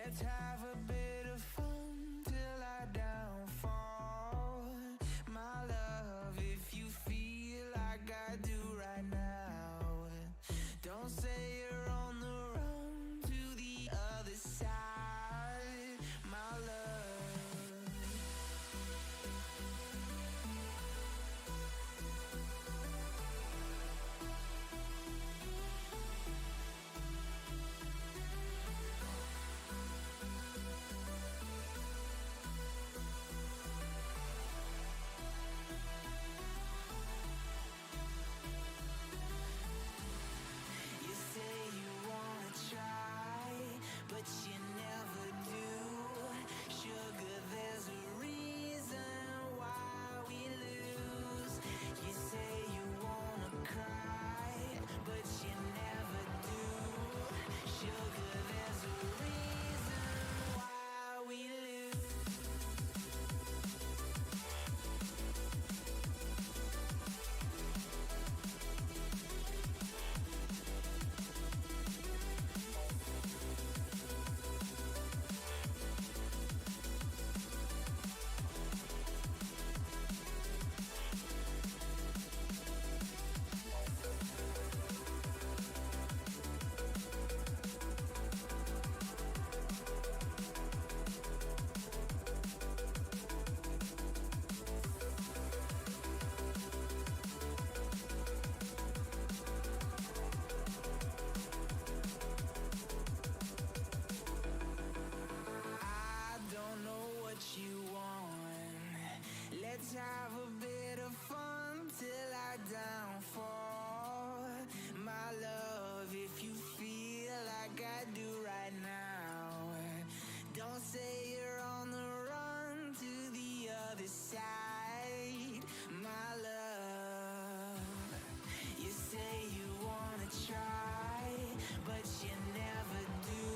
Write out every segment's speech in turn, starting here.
Let's have a bit of fun till I downfall. My love, if you feel like I do right now, don't say you're on the run to the other side, my love. You say you wanna try, but you never do. Sugar, there's a reason why we lose. You say you wanna cry, but you never do. Sugar, there's a reason why we lose. I don't know what you want. Let's have a bit of fun till I downfall. My love, if you feel like I do right now, don't say you're on the run to the other side, my love. You say you wanna try, but you never do.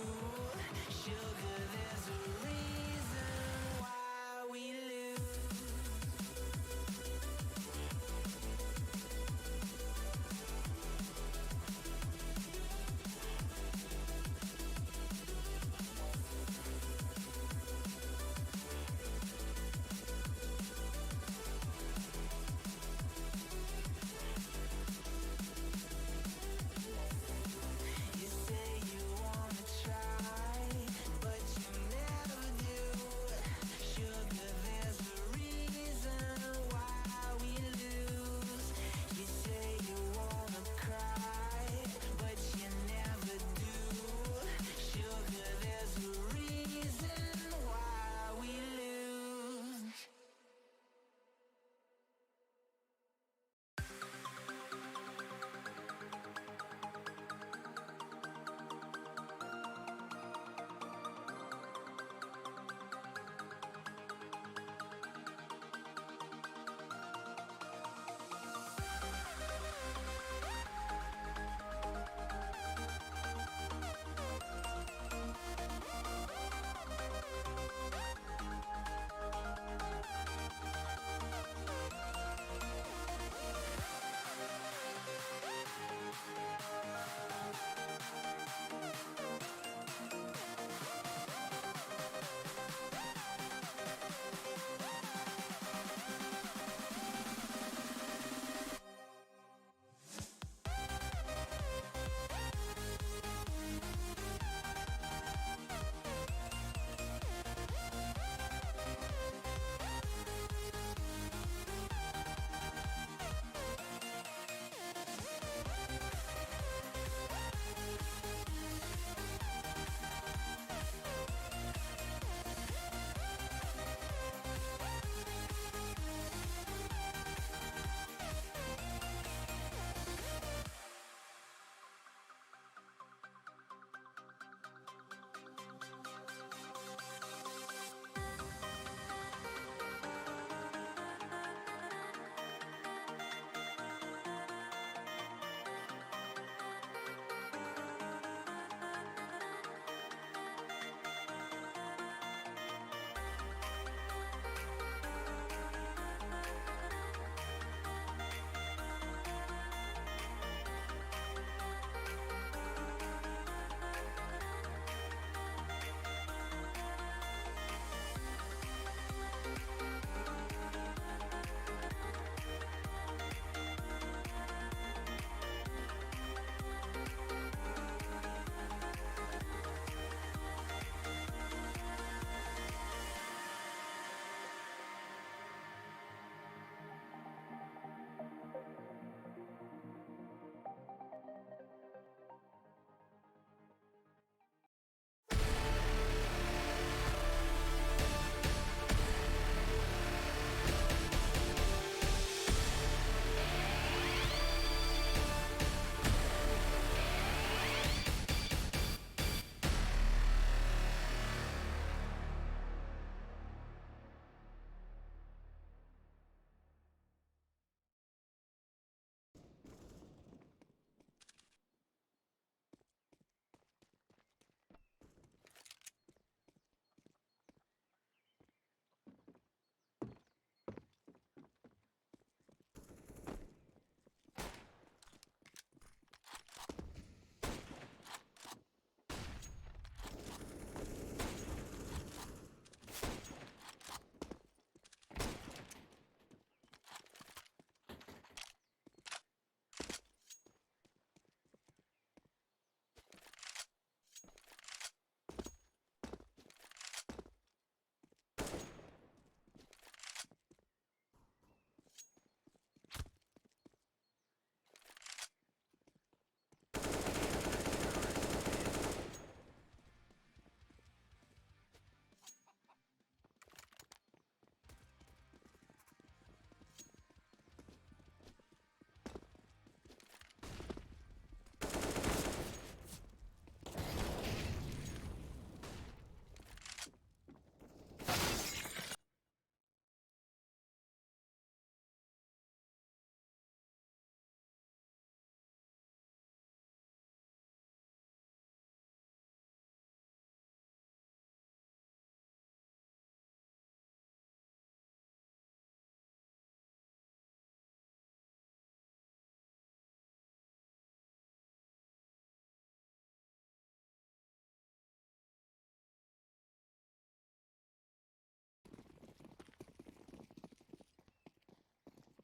Sugar, there's a reason why we lose.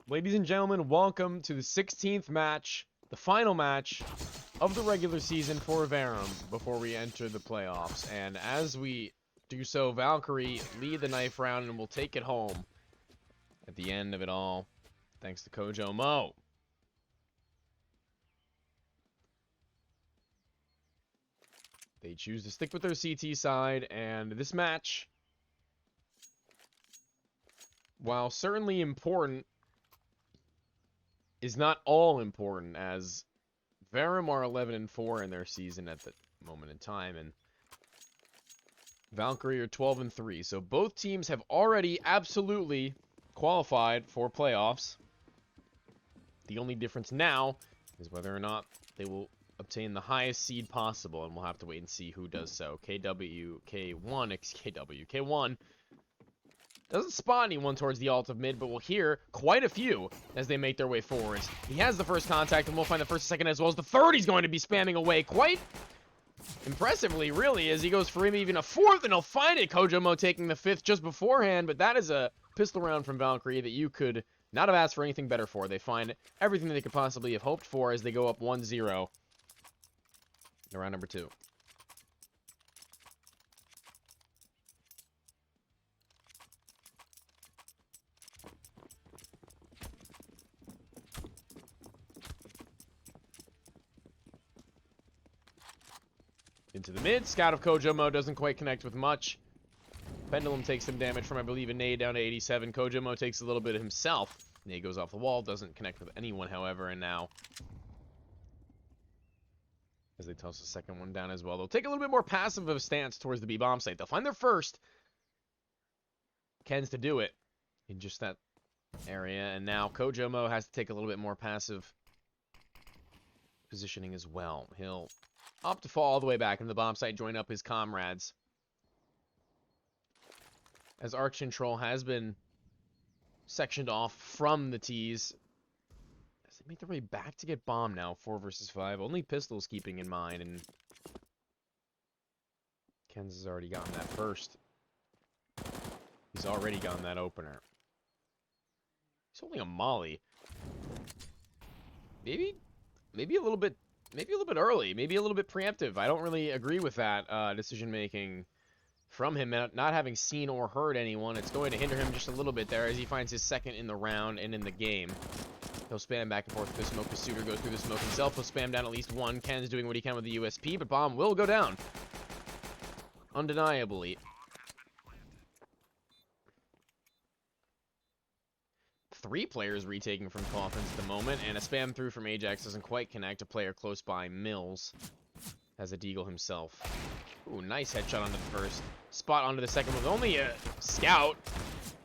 Ladies and gentlemen, welcome to the 16th match, the final match of the regular season for Verum before we enter the playoffs. And as we do so, Valkyrie lead the knife round and will take it home at the end of it all, thanks to Kojo Mo. They choose to stick with their CT side, and this match, while certainly important, is not all important, as Verum are 11-4 in their season at the moment in time, and Valkyrie are 12-3. So both teams have already absolutely qualified for playoffs. The only difference now is whether or not they will obtain the highest seed possible, and we'll have to wait and see who does so. K1 doesn't spot anyone towards the alt of mid, but we'll hear quite a few as they make their way forwards. He has the first contact, and we'll find the first and second as well as the third. He's going to be spamming away quite impressively, really, as he goes for him even a fourth, and he'll find it. Kojo Mo taking the fifth just beforehand, but that is a pistol round from Valkyrie that you could not have asked for anything better for. They find everything that they could possibly have hoped for as they go up 1-0 in round number 2. Into the mid. Scout of Kojo Mo doesn't quite connect with much. Pendulum takes some damage from, I believe, a nade down to 87. Kojo Mo takes a little bit himself. Nade goes off the wall. Doesn't connect with anyone, however, and now as they toss the second one down as well, they'll take a little bit more passive of a stance towards the B-bomb site. They'll find their first. Ken's to do it in just that area, and now Kojo Mo has to take a little bit more passive positioning as well. He'll opt to fall all the way back into the bomb site, join up his comrades, as Arch Control has been sectioned off from the T's. As they make their way back to get bombed now, 4 versus 5. Only pistols keeping in mind, and Ken's has already gotten that first. He's already gotten that opener. He's holding a molly. Maybe a little bit early, maybe a little bit preemptive. I don't really agree with that decision making from him, not having seen or heard anyone. It's going to hinder him just a little bit there as he finds his second in the round and in the game. He'll spam back and forth with the smoke. The Suitor goes through the smoke himself. He'll spam down at least one. Ken's doing what he can with the USP, but bomb will go down. Undeniably. 3 players retaking from Coffins at the moment, and a spam through from Ajax doesn't quite connect. A player close by, Mills, has a deagle himself. Ooh, nice headshot onto the first. Spot onto the second with only a scout.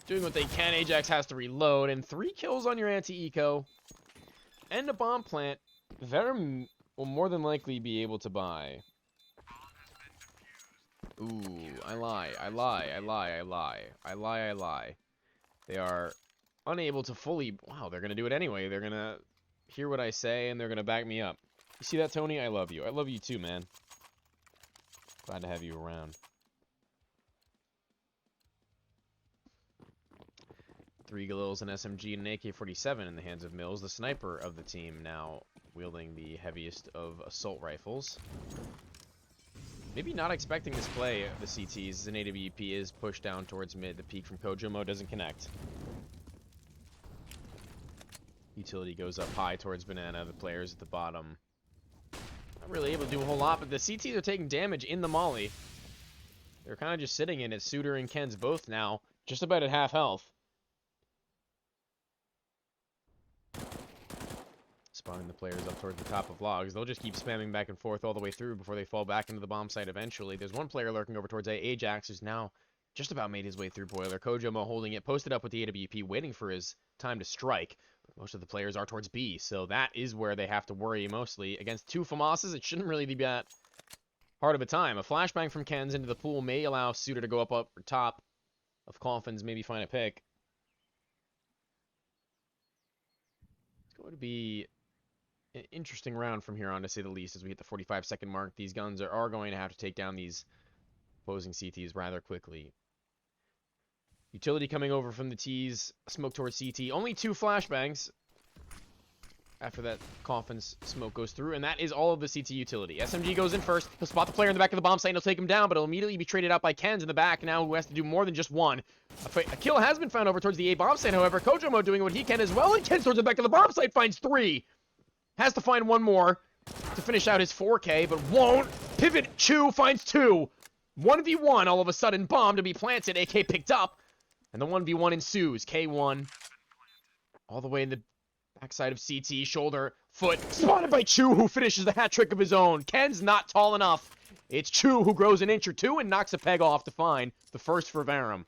Doing what they can. Ajax has to reload, and 3 kills on your anti-eco. And a bomb plant. Verum will more than likely be able to buy. Ooh, I lie. They are unable to fully... Wow, they're going to do it anyway. They're going to hear what I say, and they're going to back me up. You see that, Tony? I love you. I love you too, man. Glad to have you around. 3 Galils, an SMG, and an AK-47 in the hands of Mills, the sniper of the team, now wielding the heaviest of assault rifles. Maybe not expecting this play, the CTs. An AWP is pushed down towards mid. The peek from Kojo Mo doesn't connect. Utility goes up high towards Banana. The players at the bottom not really able to do a whole lot, but the CTs are taking damage in the molly. They're kind of just sitting in it. Suitor and Ken's both now just about at half health. Spawning the players up towards the top of logs. They'll just keep spamming back and forth all the way through before they fall back into the bomb site eventually. There's one player lurking over towards A. Ajax, who's now just about made his way through Boiler. Kojo Mo holding it, posted up with the AWP, waiting for his time to strike. Most of the players are towards B, so that is where they have to worry mostly. Against 2 FAMASs, it shouldn't really be that hard of a time. A flashbang from Ken's into the pool may allow Suitor to go up top of Coffins, maybe find a pick. It's going to be an interesting round from here on, to say the least, as we hit the 45-second mark. These guns are going to have to take down these opposing CTs rather quickly. Utility coming over from the T's. Smoke towards CT. Only 2 flashbangs after that coffin's smoke goes through, and that is all of the CT utility. SMG goes in first. He'll spot the player in the back of the bomb site, and he'll take him down, but he'll immediately be traded out by Ken's in the back now, who has to do more than just one. A kill has been found over towards the A bomb site, however. Kojomo doing what he can as well, and Ken's towards the back of the bomb site finds 3. Has to find 1 more to finish out his 4K, but won't. Pivot, Chu finds 2. 1v1, all of a sudden, bomb to be planted, AK picked up, and the 1v1 ensues. K1 all the way in the backside of CT, shoulder, foot, spotted by Chu, who finishes the hat trick of his own. Ken's not tall enough. It's Chu who grows an inch or two and knocks a peg off to find the first for Verum.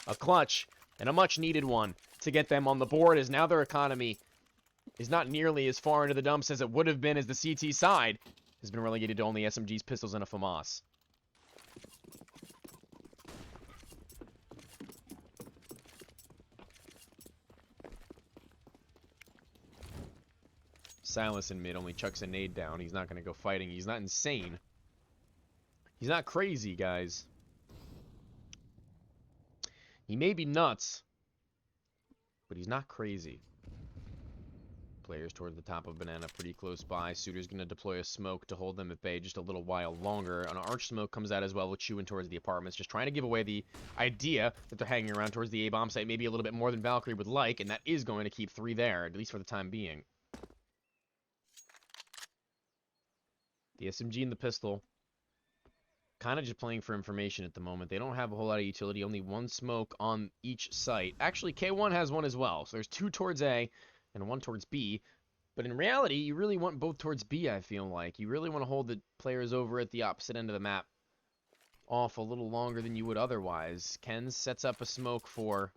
A clutch, and a much-needed one to get them on the board, as now their economy is not nearly as far into the dumps as it would have been, as the CT side has been relegated to only SMGs, pistols, and a FAMAS. Silas in mid only chucks a nade down. He's not going to go fighting. He's not insane. He's not crazy, guys. He may be nuts, but he's not crazy. Players towards the top of Banana, pretty close by. Suitor's going to deploy a smoke to hold them at bay just a little while longer. An arch smoke comes out as well with chewing towards the apartments, just trying to give away the idea that they're hanging around towards the A-bomb site, maybe a little bit more than Valkyrie would like, and that is going to keep 3 there, at least for the time being. The SMG and the pistol, kind of just playing for information at the moment. They don't have a whole lot of utility, only 1 smoke on each site. Actually, K1 has 1 as well, so there's 2 towards A and 1 towards B. But in reality, you really want both towards B, I feel like. You really want to hold the players over at the opposite end of the map off a little longer than you would otherwise. Ken sets up a smoke for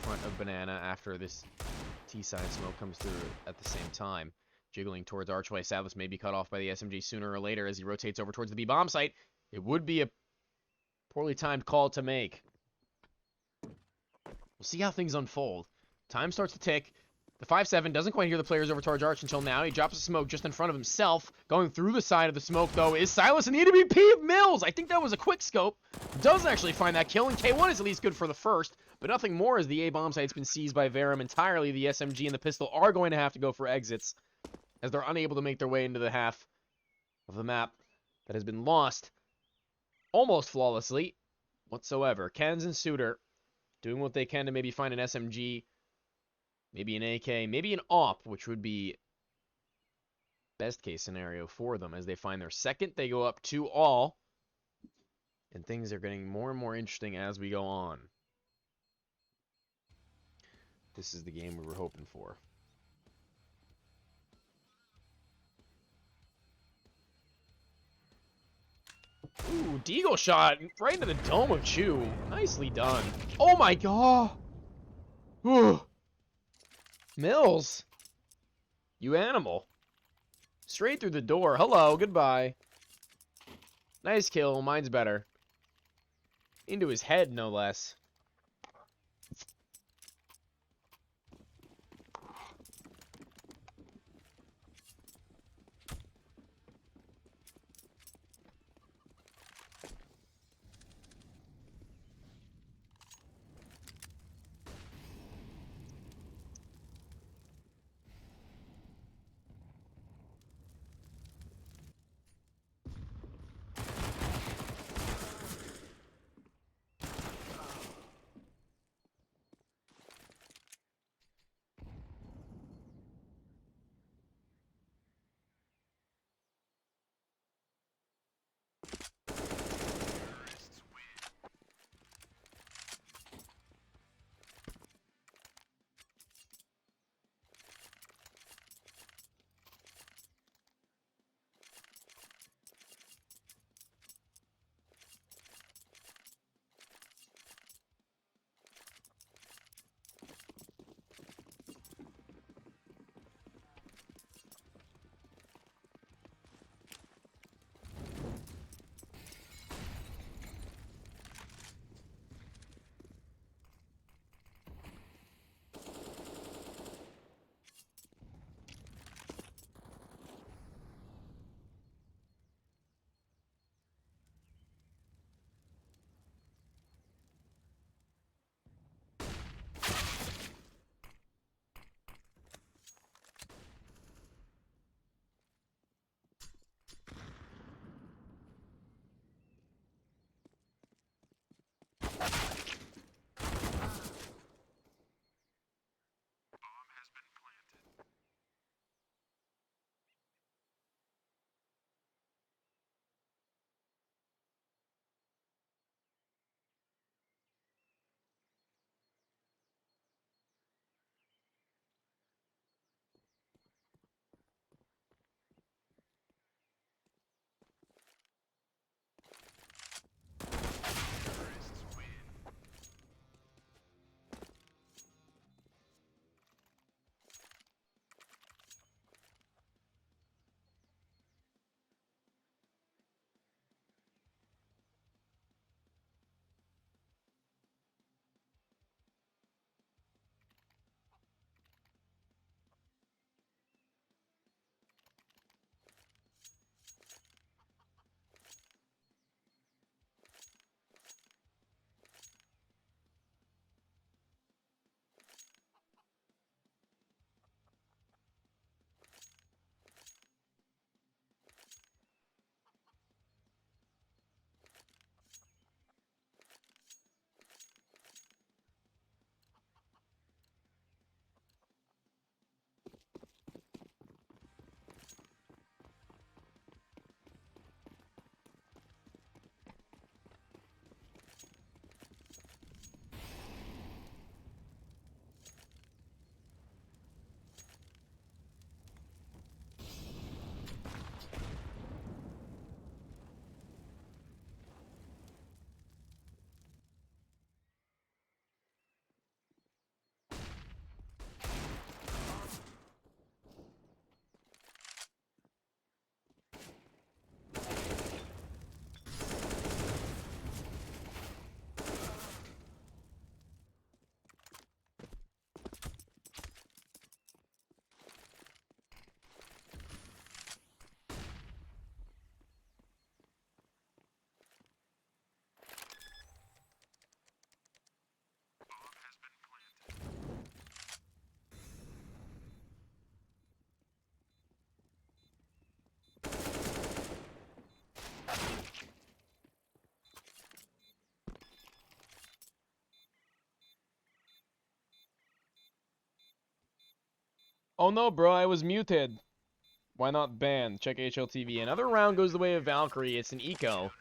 front of Banana after this T-side smoke comes through at the same time. Jiggling towards Archway. Salas may be cut off by the SMG sooner or later as he rotates over towards the B-bomb site. It would be a poorly timed call to make. We'll see how things unfold. Time starts to tick. The 5-7 doesn't quite hear the players over towards Arch until now. He drops a smoke just in front of himself. Going through the side of the smoke, though, is Silas and the EWP of Mills. I think that was a quick scope. Does actually find that kill, and K1 is at least good for the first, but nothing more as the A-bomb site's been seized by Verum entirely. The SMG and the pistol are going to have to go for exits, as they're unable to make their way into the half of the map that has been lost almost flawlessly whatsoever. Kens and Suitor doing what they can to maybe find an SMG, maybe an AK, maybe an AWP, which would be best case scenario for them. As they find their second, they go up 2-all, and things are getting more and more interesting as we go on. This is the game we were hoping for. Ooh, Deagle shot right into the dome of Chu. Nicely done. Oh my god. Ooh. Mills. You animal. Straight through the door. Hello, goodbye. Nice kill. Mine's better. Into his head, no less. Oh no, bro, I was muted. Why not banned? Check HLTV. Another round goes the way of Valkyrie. It's an eco.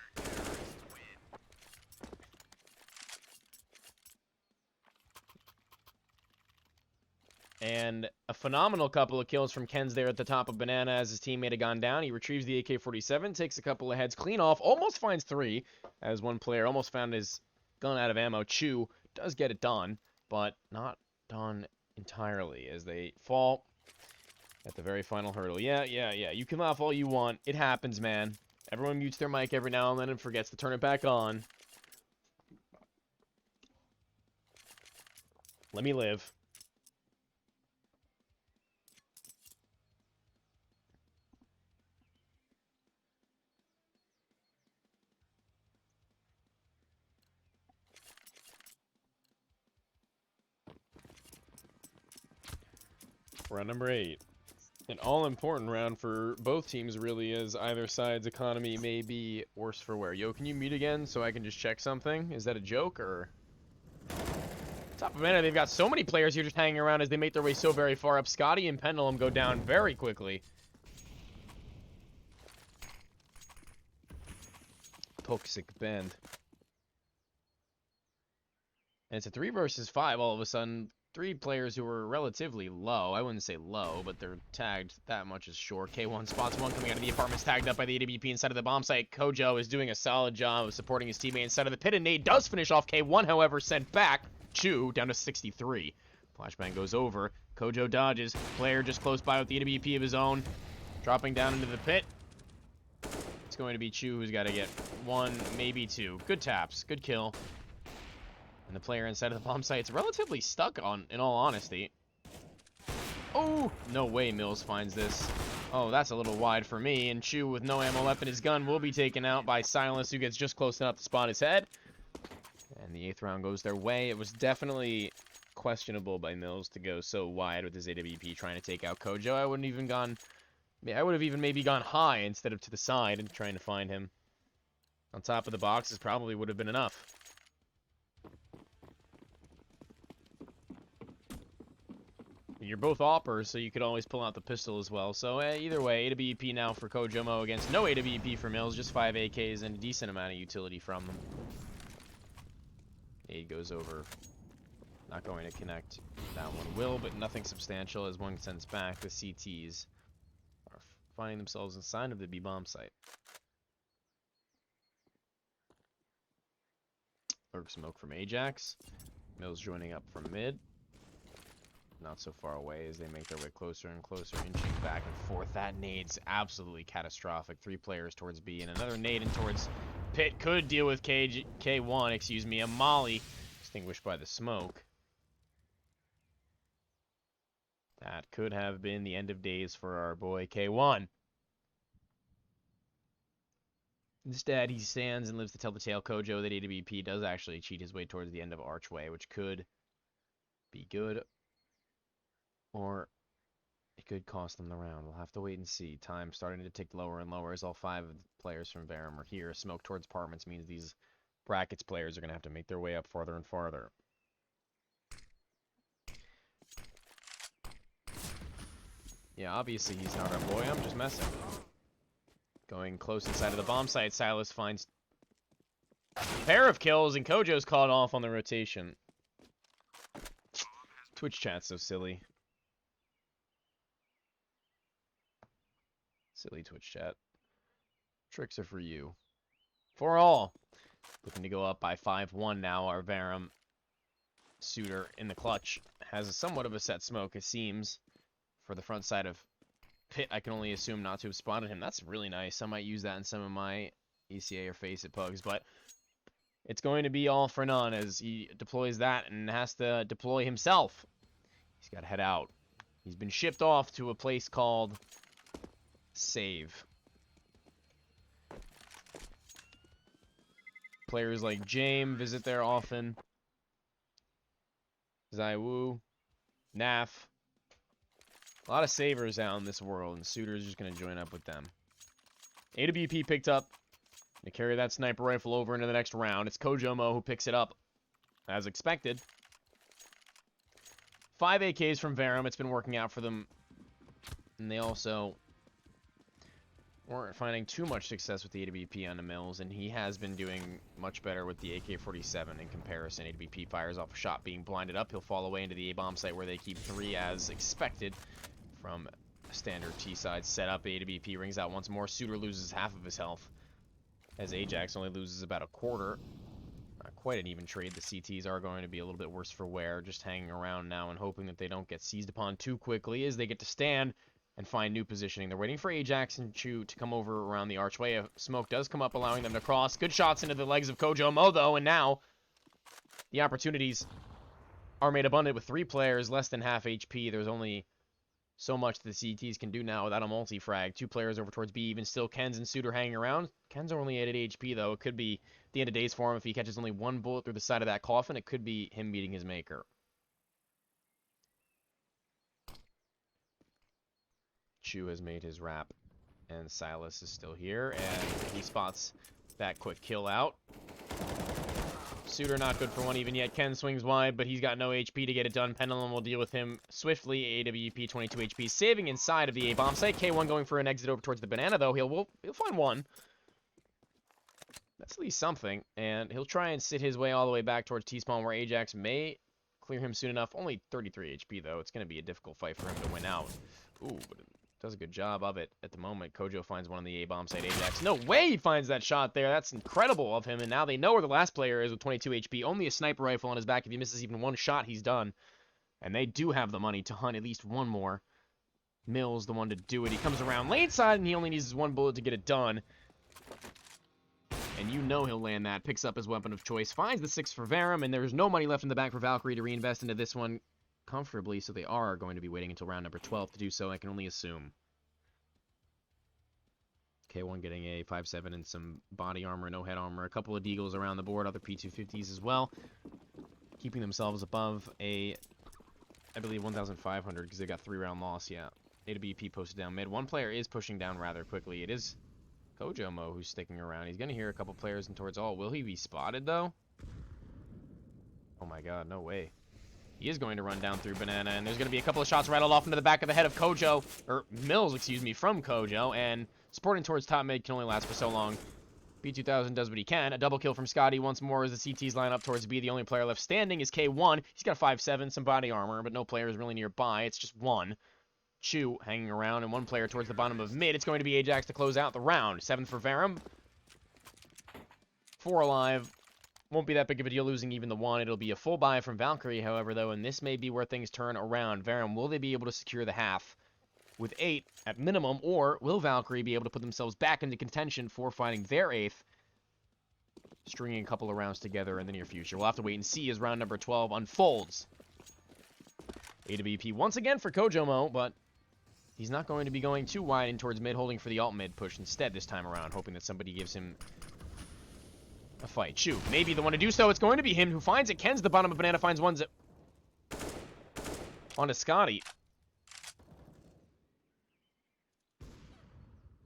And a phenomenal couple of kills from Ken's there at the top of Banana as his teammate had gone down. He retrieves the AK-47, takes a couple of heads, clean off, almost finds 3, as one player almost found his gun out of ammo. Chu does get it done, but not done entirely as they fall at the very final hurdle. Yeah. You can laugh all you want. It happens, man. Everyone mutes their mic every now and then and forgets to turn it back on. Let me live. Round number 8. An all-important round for both teams, really, as either side's economy may be worse for wear. Yo, can you mute again so I can just check something? Is that a joke, or...? Top of minute, they've got so many players here just hanging around as they make their way so very far up. Scotty and Pendulum go down very quickly. Toxic Band. And it's a 3 versus 5 all of a sudden. 3 players who were relatively low. I wouldn't say low, but they're tagged that much as short. K1 spots one coming out of the apartments, tagged up by the AWP inside of the bomb site. Kojo is doing a solid job of supporting his teammate inside of the pit, and Nade does finish off K1, however, sent back. Chu down to 63. Flashbang goes over. Kojo dodges. Player just close by with the AWP of his own. Dropping down into the pit. It's going to be Chu who's got to get 1, maybe 2. Good taps. Good kill. And the player inside of the bomb site's relatively stuck on, in all honesty. Oh, no way Mills finds this. Oh, that's a little wide for me. And Chu, with no ammo left in his gun, will be taken out by Silas, who gets just close enough to spot his head. And the 8th round goes their way. It was definitely questionable by Mills to go so wide with his AWP trying to take out Kojo. I wouldn't even gone... I would have even maybe gone high instead of to the side and trying to find him. On top of the boxes probably would have been enough. You're both oppers, so you could always pull out the pistol as well. So either way, AWP now for Kojomo against no AWP for Mills, just 5 AKs and a decent amount of utility from them. Aid goes over. Not going to connect. That one will, but nothing substantial as one sends back. The CTs are finding themselves inside of the B bomb site. Lurk smoke from Ajax. Mills joining up from mid. Not so far away as they make their way closer and closer, inching back and forth. That nade's absolutely catastrophic. 3 players towards B and another nade in towards pit. Could deal with K1, excuse me. A molly extinguished by the smoke. That could have been the end of days for our boy K1. Instead, he stands and lives to tell the tale. Kojo, that AWP does actually cheat his way towards the end of Archway, which could be good. Or it could cost them the round. We'll have to wait and see. Time starting to tick lower and lower as all 5 of the players from Verum are here. Smoke towards apartments means these brackets players are going to have to make their way up farther and farther. Yeah, obviously he's not our boy. I'm just messing. Going close inside of the bomb site, Silas finds a pair of kills, and Kojo's caught off on the rotation. Twitch chat's so silly. Silly Twitch chat. Tricks are for you. For all. Looking to go up by 5-1 now. Our Verum suitor in the clutch has a somewhat of a set smoke, it seems, for the front side of pit. I can only assume not to have spotted him. That's really nice. I might use that in some of my ESEA or Face It pugs, but it's going to be all for none as he deploys that and has to deploy himself. He's got to head out. He's been shipped off to a place called Save. Players like James visit there often. Zaiwu, Naf. A lot of savers out in this world, and Suitor's just going to join up with them. AWP picked up. To carry that sniper rifle over into the next round. It's Kojomo who picks it up, as expected. 5 AKs from Verum. It's been working out for them And they also weren't finding too much success with the AWP on the Mills, and he has been doing much better with the AK-47 in comparison. AWP fires off a shot being blinded up. He'll fall away into the A-bomb site where they keep 3 as expected from a standard T-side setup. AWP rings out once more. Suitor loses half of his health, as Ajax only loses about a quarter. Not quite an even trade. The CTs are going to be a little bit worse for wear, just hanging around now and hoping that they don't get seized upon too quickly as they get to stand and find new positioning. They're waiting for Ajax and Chu to come over around the archway. A smoke does come up, allowing them to cross. Good shots into the legs of Kojo Mo, though, and now the opportunities are made abundant with 3 players, less than half HP. There's only so much the CTs can do now without a multi-frag. 2 players over towards B, even still Kenz and Suitor hanging around. Ken's only at 8 HP, though. It could be the end of days for him if he catches only 1 bullet through the side of that coffin. It could be him meeting his maker. Chu has made his wrap, and Silas is still here, and he spots that quick kill out. Suitor not good for one even yet. Ken swings wide, but he's got no HP to get it done. Pendulum will deal with him swiftly. AWP 22 HP, saving inside of the A-bomb site. K1 going for an exit over towards the banana, though. He'll find one. That's at least something, and he'll try and sit his way all the way back towards T-spawn, where Ajax may clear him soon enough. Only 33 HP, though. It's going to be a difficult fight for him to win out. Ooh, but does a good job of it at the moment. Kojo finds one on the A-bomb site. Ajax, no way he finds that shot there. That's incredible of him. And now they know where the last player is with 22 HP. Only a sniper rifle on his back. If he misses even 1 shot, he's done. And they do have the money to hunt at least 1 more. Mills, the one to do it. He comes around lane side, and he only needs 1 bullet to get it done. And you know he'll land that. Picks up his weapon of choice. Finds the 6 for Verum, and there's no money left in the bank for Valkyrie to reinvest into this one comfortably, so they are going to be waiting until round number 12 to do so, I can only assume. K1 getting a 5.7 and some body armor, no head armor, a couple of deagles around the board, other P250s as well, keeping themselves above a, I believe, 1,500 because they got 3-round loss, yeah. AWP posted down mid. 1 player is pushing down rather quickly. It is Kojo Mo who's sticking around. He's going to hear a couple players in towards all. Will he be spotted, though? Oh my god, no way. He is going to run down through banana, and there's going to be a couple of shots rattled off into the back of the head of Kojo, or Mills, excuse me, from Kojo, and supporting towards top mid can only last for so long. B2000 does what he can. A double kill from Scotty once more as the CTs line up towards B. The only player left standing is K1. He's got a 5.7, some body armor, but no player is really nearby. It's just 1. Chu hanging around, and 1 player towards the bottom of mid. It's going to be Ajax to close out the round. 7th for Verum. 4 alive. Won't be that big of a deal losing even the 1. It'll be a full buy from Valkyrie, however, though, and this may be where things turn around. Verum, will they be able to secure the half with 8 at minimum, or will Valkyrie be able to put themselves back into contention for finding their 8th, stringing a couple of rounds together in the near future? We'll have to wait and see as round number 12 unfolds. AWP once again for Kojo Mo, but he's not going to be going too wide in towards mid, holding for the alt mid push instead this time around, hoping that somebody gives him a fight. Chu, maybe the one to do so. It's going to be him who finds it. Ken's the bottom of banana, finds one onto Scotty.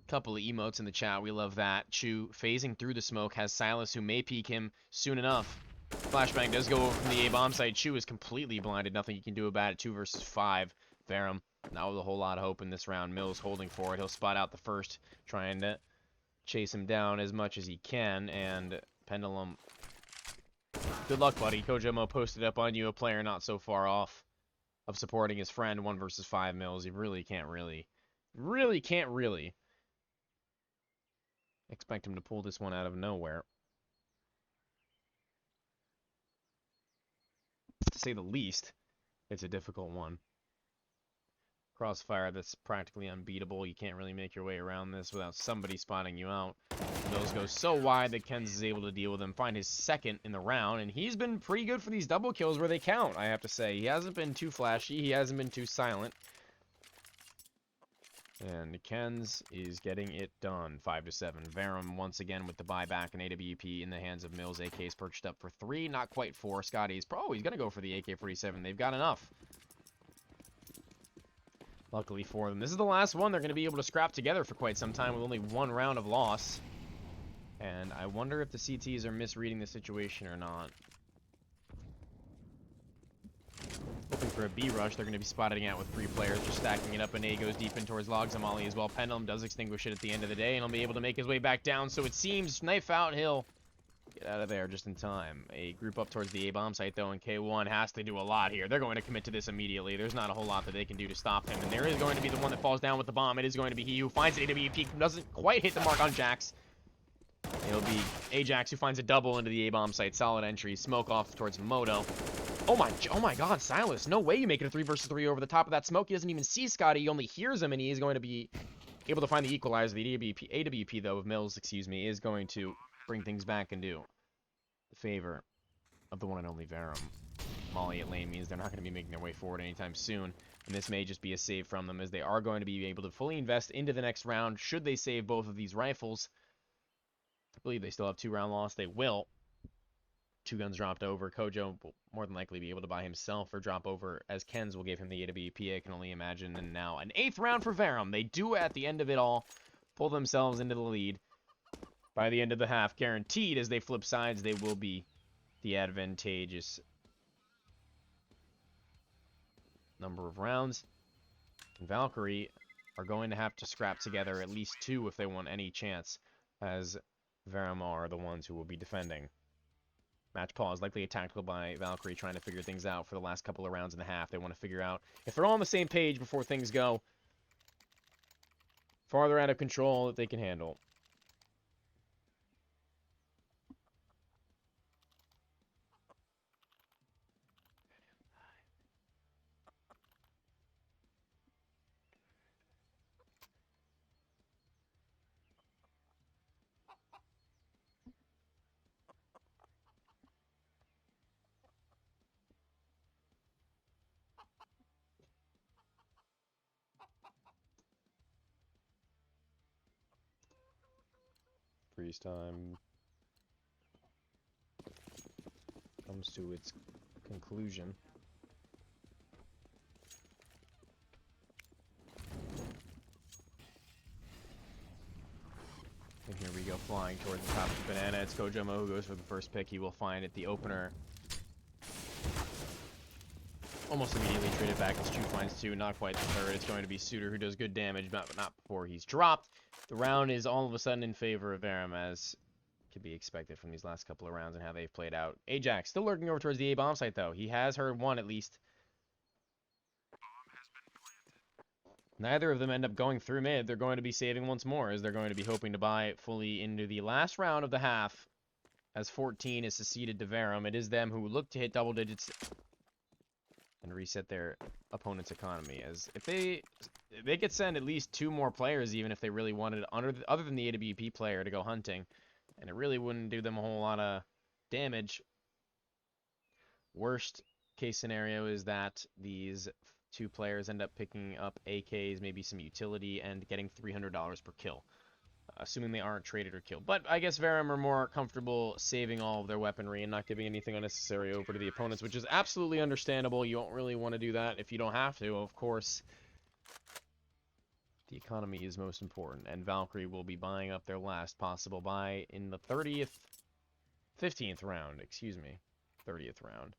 Couple of emotes in the chat. We love that. Chu phasing through the smoke has Silas, who may peek him soon enough. Flashbang does go over from the A-bomb side. Chu is completely blinded. Nothing you can do about it. 2 versus 5. Verum, not with a whole lot of hope in this round. Mills holding for it. He'll spot out the first, trying to chase him down as much as he can. And Pendulum, good luck, buddy. Kojo Mo posted up on you, a player not so far off of supporting his friend. 1 versus 5 Mills. You really can't expect him to pull this one out of nowhere, to say the least. It's a difficult one. Crossfire that's practically unbeatable. You can't really make your way around this without somebody spotting you out. Mills goes so wide that Kenz is able to deal with him, find his 2nd in the round, and he's been pretty good for these double kills where they count, I have to say. He hasn't been too flashy, he hasn't been too silent. And Kenz is getting it done, 5-7. Verum once again with the buyback and AWP in the hands of Mills. AK's perched up for 3, not quite 4. Scotty's probably going to go for the AK-47. They've got enough. Luckily for them, this is the last one they're going to be able to scrap together for quite some time with only 1 round of loss. And I wonder if the CTs are misreading the situation or not. Hoping for a B rush. They're going to be spotting out with 3 players, just stacking it up, and A goes deep in towards Logs and Molly as well. Pendulum does extinguish it at the end of the day, and he'll be able to make his way back down, so it seems knife out, he'll get out of there just in time. A group up towards the A-bomb site, though, and K1 has to do a lot here. They're going to commit to this immediately. There's not a whole lot that they can do to stop him, and there is going to be the one that falls down with the bomb. It is going to be he who finds it. AWP doesn't quite hit the mark on Jax. It'll be Ajax who finds a double into the A-bomb site. Solid entry. Smoke off towards Moto. Oh my god, Silas. No way you make it a 3 versus 3 over the top of that smoke. He doesn't even see Scotty. He only hears him, and he is going to be able to find the equalizer. The AWP though, of Mills, excuse me, is going to bring things back into the favor of the one and only Verum. Molly at lane means they're not going to be making their way forward anytime soon, and this may just be a save from them, as they are going to be able to fully invest into the next round should they save both of these rifles. I believe they still have 2 round loss. They will. 2 guns dropped over. Kojo will more than likely be able to buy himself or drop over, as Ken's will give him the AWP, I can only imagine. And now an 8th round for Verum. They do, at the end of it all, pull themselves into the lead. By the end of the half, guaranteed, as they flip sides, they will be the advantageous number of rounds. And Valkyrie are going to have to scrap together at least 2 if they want any chance, as Verum are the ones who will be defending. Match pause, likely a tactical by Valkyrie, trying to figure things out for the last couple of rounds and a half. They want to figure out if they're all on the same page before things go farther out of control that they can handle. Freeze time comes to its conclusion. And here we go, flying towards the top of the banana. It's Kojomo who goes for the first pick. He will find it. The opener almost immediately traded back as Chu finds 2. Not quite the third. It's going to be Suitor who does good damage, but not before he's dropped. The round is all of a sudden in favor of Verum, as could be expected from these last couple of rounds and how they've played out. Ajax still lurking over towards the A-bomb site, though. He has heard one at least. Neither of them end up going through mid. They're going to be saving once more, as they're going to be hoping to buy it fully into the last round of the half, as 14 is seceded to Verum. It is them who look to hit double digits and reset their opponent's economy, as if they could send at least 2 more players, even if they really wanted, other than the AWP player, to go hunting, and it really wouldn't do them a whole lot of damage. Worst case scenario is that these 2 players end up picking up AKs, maybe some utility, and getting $300 per kill, assuming they aren't traded or killed. But I guess Verum are more comfortable saving all of their weaponry and not giving anything unnecessary over to the opponents, which is absolutely understandable. You don't really want to do that if you don't have to, of course. The economy is most important, and Valkyrie will be buying up their last possible buy in the 15th round, excuse me, 30th round.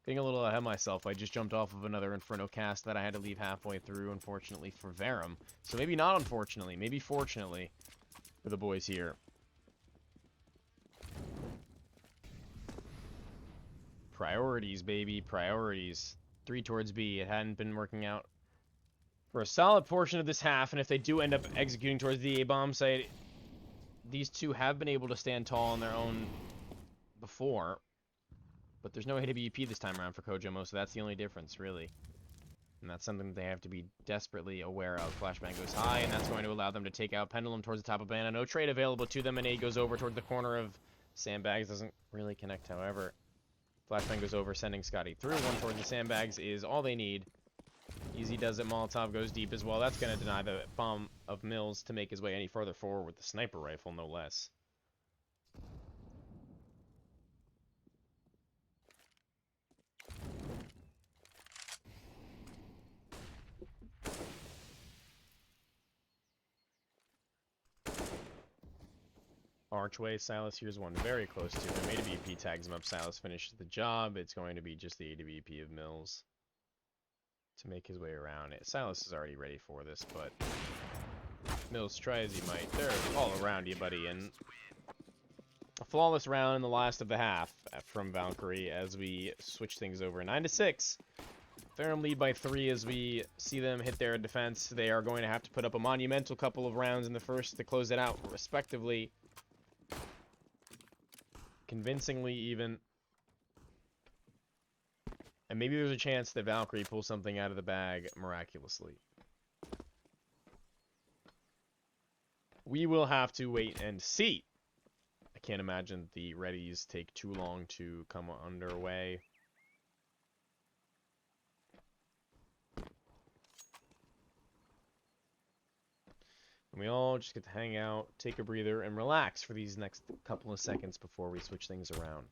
Getting a little ahead of myself, I just jumped off of another Inferno cast that I had to leave halfway through, unfortunately, for Verum. So maybe not unfortunately, maybe fortunately for the boys here. Priorities, baby, priorities. 3 towards B. It hadn't been working out for a solid portion of this half, and if they do end up executing towards the A-bomb site, these 2 have been able to stand tall on their own before. But there's no AWP this time around for Kojomo, so that's the only difference, really. And that's something that they have to be desperately aware of. Flashbang goes high, and that's going to allow them to take out Pendulum towards the top of Banana. No trade available to them, and A goes over towards the corner of Sandbags. Doesn't really connect, however. Flashbang goes over, sending Scotty through. 1 towards the Sandbags is all they need. Easy does it. Molotov goes deep as well. That's going to deny the bomb of Mills to make his way any further forward with the sniper rifle, no less. archway. Silas here's one very close to him. AWP tags him up. Silas finishes the job. It's going to be just the AWP of Mills to make his way around it. Silas is already ready for this, but Mills, try as he might. They're all around you, buddy, and a flawless round in the last of the half from Valkyrie as we switch things over. 9-6. Verum lead by 3 as we see them hit their defense. They are going to have to put up a monumental couple of rounds in the first to close it out, respectively. Convincingly, even. And maybe there's a chance that Valkyrie pulls something out of the bag miraculously. We will have to wait and see. I can't imagine the readies take too long to come underway. And we all just get to hang out, take a breather, and relax for these next couple of seconds before we switch things around.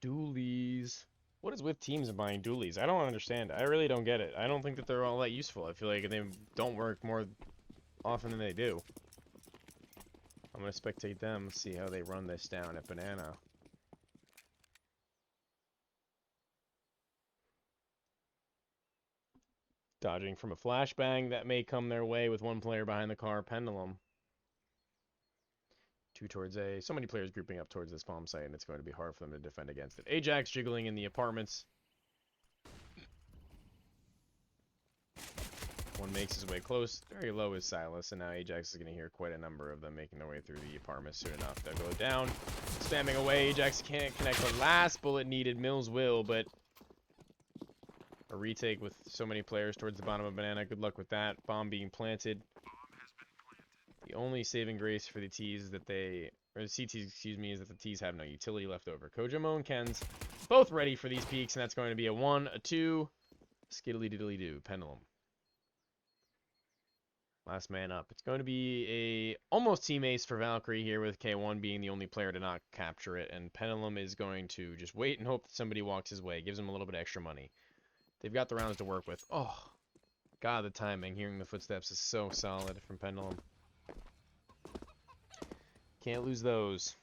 Dualies. What is with teams and buying dualies? I don't understand. I really don't get it. I don't think that they're all that useful. I feel like they don't work more often than they do. I'm going to spectate them, see how they run this down at Banana. Dodging from a flashbang that may come their way with one player behind the car. Pendulum. 2 towards A. So many players grouping up towards this bomb site, and it's going to be hard for them to defend against it. Ajax jiggling in the apartments. One makes his way close. Very low is Silas, and now Ajax is going to hear quite a number of them making their way through the apartments soon enough. They'll go down. Spamming away. Ajax can't connect the last bullet needed. Mills will, but a retake with so many players towards the bottom of Banana. Good luck with that. Bomb being planted. The only saving grace for the T's is that the CTs, excuse me, is that the T's have no utility left over. Kojamo and Ken's both ready for these peaks, and that's going to be a 1, a 2. Skiddly diddly do. Pendulum. Last man up. It's going to be a almost team ace for Valkyrie here, with K1 being the only player to not capture it, and Pendulum is going to just wait and hope that somebody walks his way, gives him a little bit of extra money. They've got the rounds to work with. Oh, God, the timing. Hearing the footsteps is so solid from Pendulum. Can't lose those.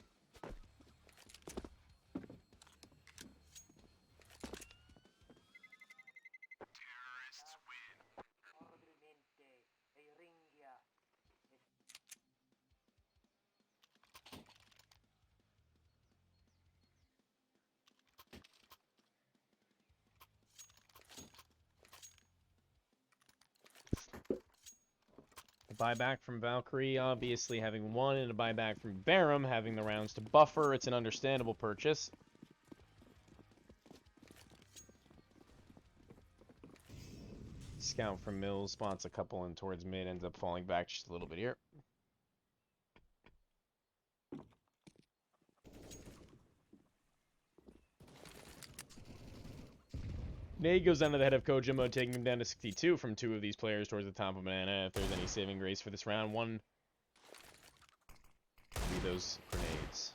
Buyback from Valkyrie, obviously having 1, and a buyback from Verum, having the rounds to buffer. It's an understandable purchase. Scout from Mills spots a couple in towards mid, ends up falling back just a little bit here. Nade goes down to the head of Kojamo, taking him down to 62 from 2 of these players towards the top of Banana. If there's any saving grace for this round, 1 would be those grenades.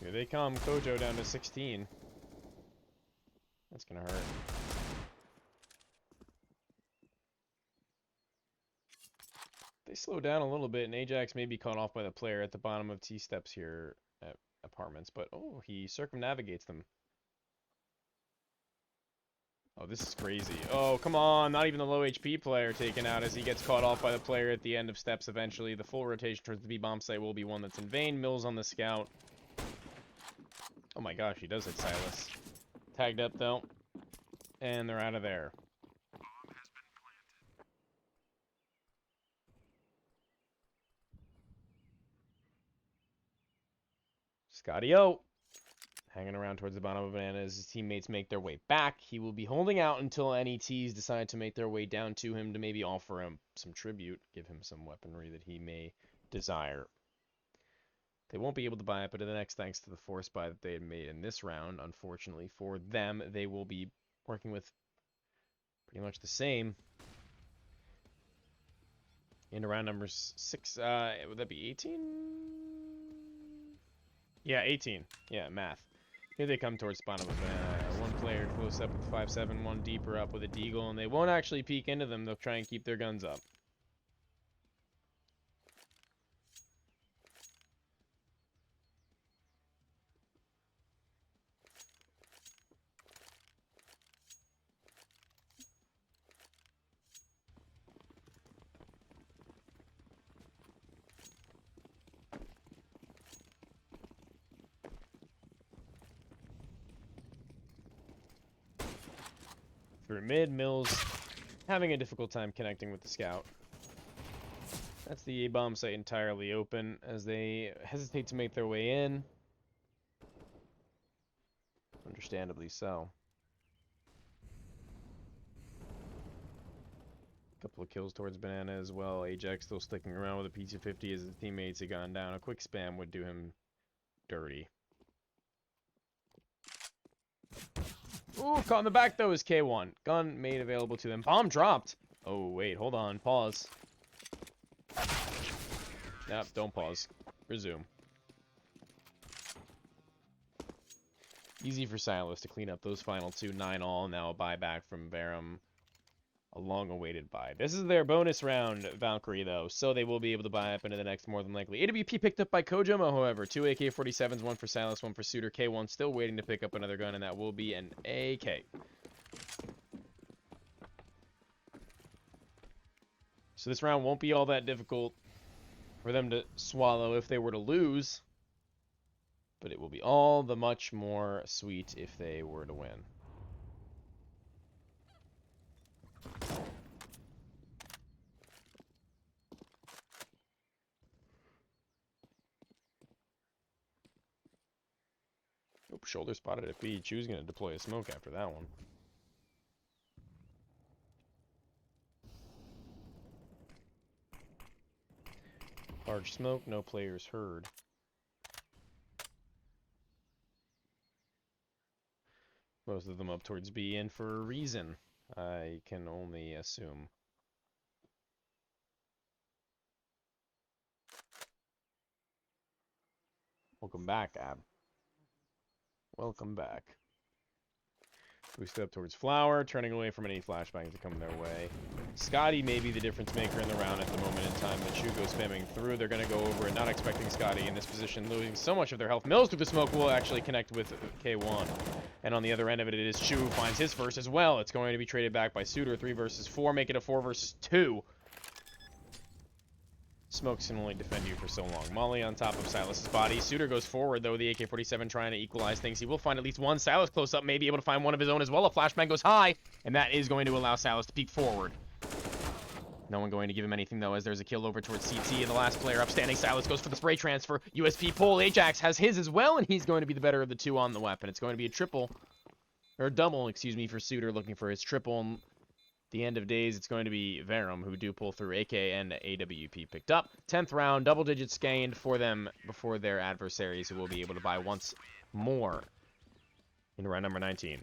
Here they come. Kojo down to 16. That's gonna hurt. They They slow down a little bit, and Ajax may be caught off by the player at the bottom of T steps here at apartments, but oh, he circumnavigates them. Oh, this is crazy. Oh, come on. Not even the low HP player taken out as he gets caught off by the player at the end of steps eventually. The full rotation towards the B-bomb site will be one that's in vain. Mills on the scout. Oh my gosh, he does hit Silas. Tagged up, though. And they're out of there. Scotty-O. Hanging around towards the bottom of Banana as his teammates make their way back. He will be holding out until any T's decide to make their way down to him to maybe offer him some tribute, give him some weaponry that he may desire. They won't be able to buy it, but in the next, thanks to the force buy that they had made in this round, unfortunately for them, they will be working with pretty much the same. Into round number 6, would that be 18? Yeah, 18. Yeah, math. Here they come towards bottom of one player close up with 5-7, one deeper up with a deagle, and they won't actually peek into them. They'll try and keep their guns up. Through mid, Mills having a difficult time connecting with the scout. That's the A-bomb site entirely open as they hesitate to make their way in. Understandably so. Couple of kills towards Banana as well. Ajax still sticking around with a PC-50 as his teammates have gone down. A quick spam would do him dirty. Ooh, caught in the back though is K1. Gun made available to them. Bomb dropped. Oh, wait, hold on. Pause. Nope, don't pause. Resume. Easy for Silas to clean up those final two. 9-all. Now a buyback from Verum. A long-awaited buy. This is their bonus round, Valkyrie, though, so they will be able to buy up into the next more than likely. AWP picked up by Kojomo, however. 2 AK-47s, one for Silas, one for Suitor. K1 still waiting to pick up another gun, and that will be an AK. So this round won't be all that difficult for them to swallow if they were to lose, but it will be all the much more sweet if they were to win. Nope, shoulder spotted at B. Chu's going to deploy a smoke after that one. Large smoke, no players heard. Most of them up towards B, and for a reason, I can only assume. Welcome back, Ab. Welcome back. Boost up towards Flower, turning away from any flashbangs that come their way. Scotty may be the difference maker in the round at the moment in time. The Chu goes spamming through. They're going to go over it, not expecting Scotty in this position, losing so much of their health. Mills through the smoke will actually connect with K1. And on the other end of it, it is Chu who finds his first as well. It's going to be traded back by Suitor. 3 versus 4, make it a 4 versus 2. Smokes can only defend you for so long. Molly on top of Silas's body. Suitor goes forward, though, the AK-47 trying to equalize things. He will find at least one. Silas close up, may be able to find one of his own as well. A flashbang goes high, and that is going to allow Silas to peek forward. No one going to give him anything, though, as there's a kill over towards CT, and the last player upstanding, Silas, goes for the spray transfer. USP pull. Ajax has his as well, and he's going to be the better of the two on the weapon. It's going to be a triple, or a double, excuse me, for Suitor, looking for his triple. The end of days, it's going to be Verum, who do pull through. AK and AWP picked up. 10th round, double digits gained for them before their adversaries, who will be able to buy once more in round number 19.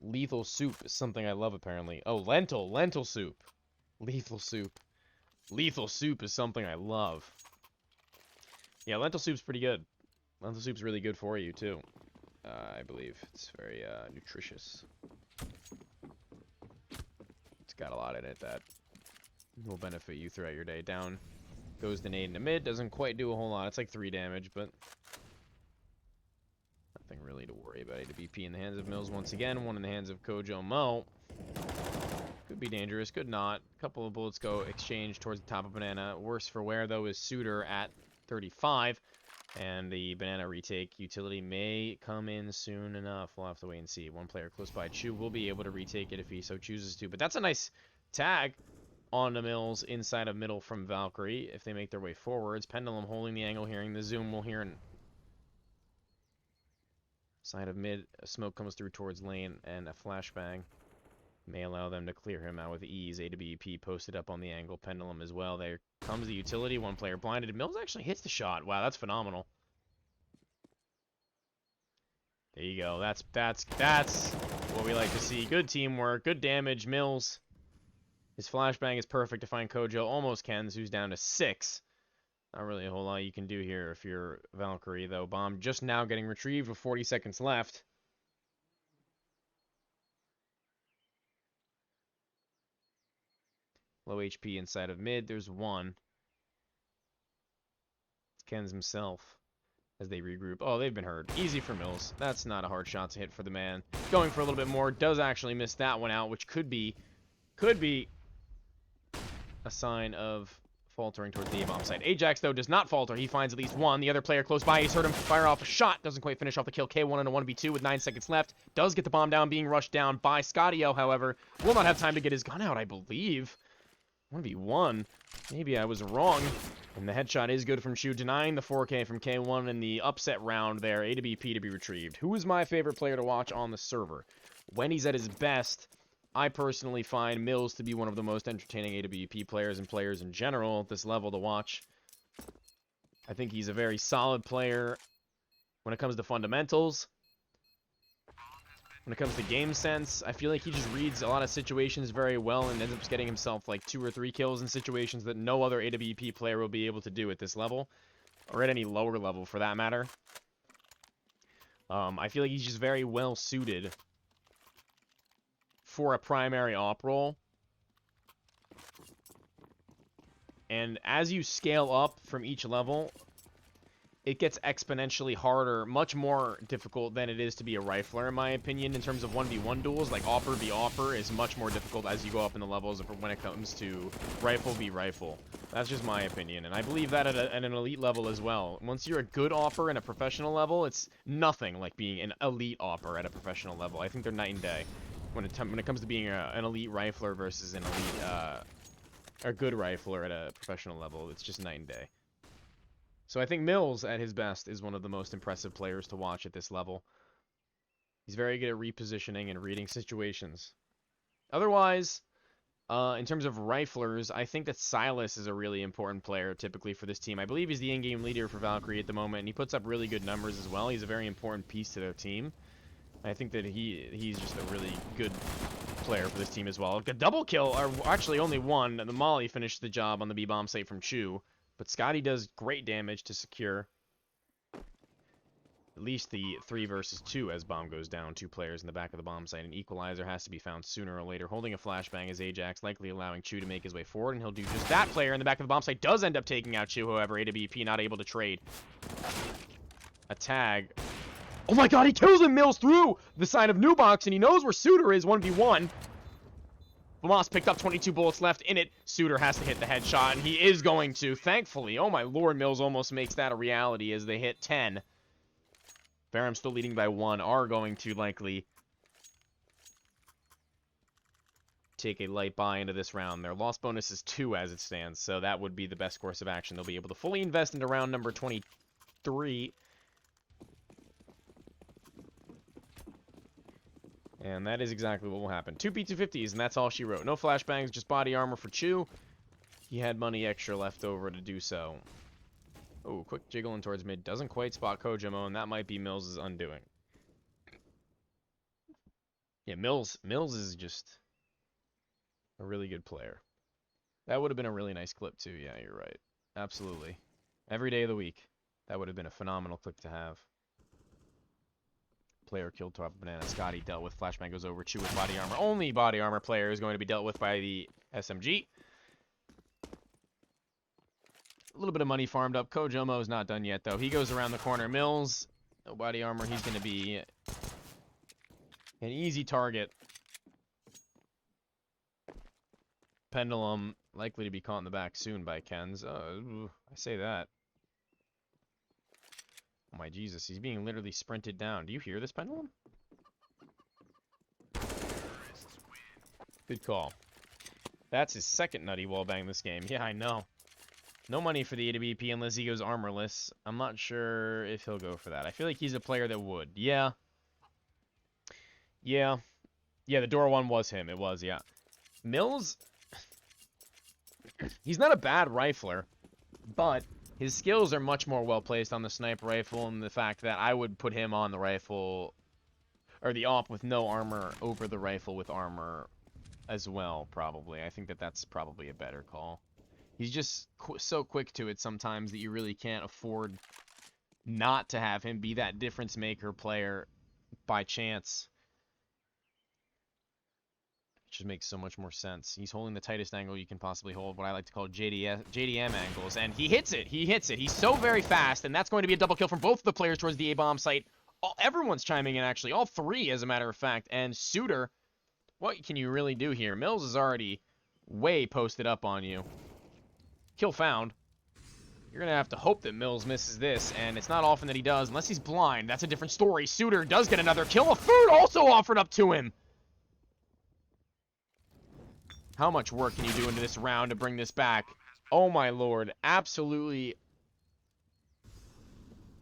Lethal soup is something I love, apparently. Oh, lentil soup. Lethal soup. Lethal soup is something I love. Yeah, lentil soup's pretty good. Lentil soup's really good for you, too. I believe. It's very nutritious. It's got a lot in it that will benefit you throughout your day. Down goes the nade into mid. Doesn't quite do a whole lot. It's like 3 damage, but nothing really to worry about. AWP in the hands of Mills once again. One in the hands of Kojo Mo. Could be dangerous, could not. A couple of bullets go exchange towards the top of Banana. Worse for wear, though, is Suitor at 35. And the Banana retake utility may come in soon enough. We'll have to wait and see. One player close by, Chu, will be able to retake it if he so chooses to. But that's a nice tag on the Mills inside of middle from Valkyrie if they make their way forwards. Pendulum holding the angle, hearing the zoom. We'll hear an side of mid. A smoke comes through towards lane, and a flashbang may allow them to clear him out with ease. AWP posted up on the angle. Pendulum as well. There comes the utility. One player blinded. Mills actually hits the shot. Wow, that's phenomenal. There you go. That's what we like to see. Good teamwork. Good damage. Mills. His flashbang is perfect to find Kojo. Almost Ken's, who's down to 6. Not really a whole lot you can do here if you're Valkyrie, though. Bomb just now getting retrieved with 40 seconds left. Low HP inside of mid. There's one. It's Ken's himself as they regroup. Oh, they've been hurt. Easy for Mills. That's not a hard shot to hit for the man. Going for a little bit more. Does actually miss that one out, which could be a sign of faltering towards the A-bomb side. Ajax, though, does not falter. He finds at least one. The other player close by, he's heard him fire off a shot. Doesn't quite finish off the kill. K1 and a 1v2 with 9 seconds left. Does get the bomb down, being rushed down by Scottio, however. Will not have time to get his gun out, I believe. 1v1. Maybe I was wrong. And the headshot is good from Chu, denying the 4K from K1 in the upset round there. AWP to be retrieved. Who is my favorite player to watch on the server? When he's at his best, I personally find Mills to be one of the most entertaining AWP players and players in general at this level to watch. I think he's a very solid player when it comes to fundamentals. When it comes to game sense, I feel like he just reads a lot of situations very well and ends up getting himself like 2 or 3 kills in situations that no other AWP player will be able to do at this level, or at any lower level for that matter. I feel like he's just very well suited for a primary op role. And as you scale up from each level, it gets exponentially harder, much more difficult than it is to be a rifler, in my opinion, in terms of 1v1 duels. Like, Opper v Opper is much more difficult as you go up in the levels when it comes to rifle v rifle. That's just my opinion, and I believe that at an elite level as well. Once you're a good Opper in a professional level, it's nothing like being an elite Opper at a professional level. I think they're night and day when it comes to being an elite rifler versus an elite, a good rifler at a professional level. It's just night and day. So I think Mills, at his best, is one of the most impressive players to watch at this level. He's very good at repositioning and reading situations. Otherwise, in terms of riflers, I think that Silas is a really important player typically for this team. I believe he's the in-game leader for Valkyrie at the moment, and he puts up really good numbers as well. He's a very important piece to their team. I think that he's just a really good player for this team as well. A double kill, or actually only one. The Molly finished the job on the B-bomb site from Chu. But Scotty does great damage to secure at least the 3 versus 2 as bomb goes down. 2 players in the back of the bomb site. An equalizer has to be found sooner or later. Holding a flashbang is Ajax, likely allowing Chu to make his way forward, and he'll do just that. Player in the back of the bomb site does end up taking out Chu, however. AWP not able to trade. A tag. Oh my god, he kills him! Mills through the side of Nubox, and he knows where Suitor is 1v1. Famas picked up 22 bullets left in it. Suitor has to hit the headshot, and he is going to, thankfully. Oh my lord, Mills almost makes that a reality as they hit 10. Verum still leading by 1, are going to likely take a light buy into this round. Their loss bonus is 2 as it stands, so that would be the best course of action. They'll be able to fully invest into round number 23. And that is exactly what will happen. 2 P250s, and that's all she wrote. No flashbangs, just body armor for Chu. He had money extra left over to do so. Oh, quick jiggling towards mid. Doesn't quite spot Kojimo, and that might be Mills' undoing. Yeah, Mills is just a really good player. That would have been a really nice clip, too. Yeah, you're right. Absolutely. Every day of the week. That would have been a phenomenal clip to have. Player killed top of Banana. Scotty dealt with. Flashbang goes over. Chu with body armor. Only body armor player is going to be dealt with by the SMG. A little bit of money farmed up. Kojomo is not done yet, though. He goes around the corner. Mills, no body armor. He's going to be an easy target. Pendulum likely to be caught in the back soon by Ken's. I say that. Oh my Jesus, he's being literally sprinted down. Do you hear this, Pendulum? Good call. That's his second nutty wallbang this game. Yeah, I know. No money for the AWP unless he goes armorless. I'm not sure if he'll go for that. I feel like he's a player that would. Yeah. Yeah. Yeah, the door one was him. It was, yeah. Mills, he's not a bad rifler, but his skills are much more well-placed on the sniper rifle, and the fact that I would put him on the rifle, or the AWP with no armor over the rifle with armor as well, probably. I think that that's probably a better call. He's just so quick to it sometimes that you really can't afford not to have him be that difference-maker player by chance. It just makes so much more sense. He's holding the tightest angle you can possibly hold, what I like to call JDM angles, and he hits it. He hits it. He's so very fast, and that's going to be a double kill from both of the players towards the A-bomb site. Everyone's chiming in, actually. All three, as a matter of fact. And Suitor, what can you really do here? Mills is already way posted up on you. Kill found. You're going to have to hope that Mills misses this, and it's not often that he does, unless he's blind. That's a different story. Suitor does get another kill. A third also offered up to him. How much work can you do into this round to bring this back? Oh my lord. Absolutely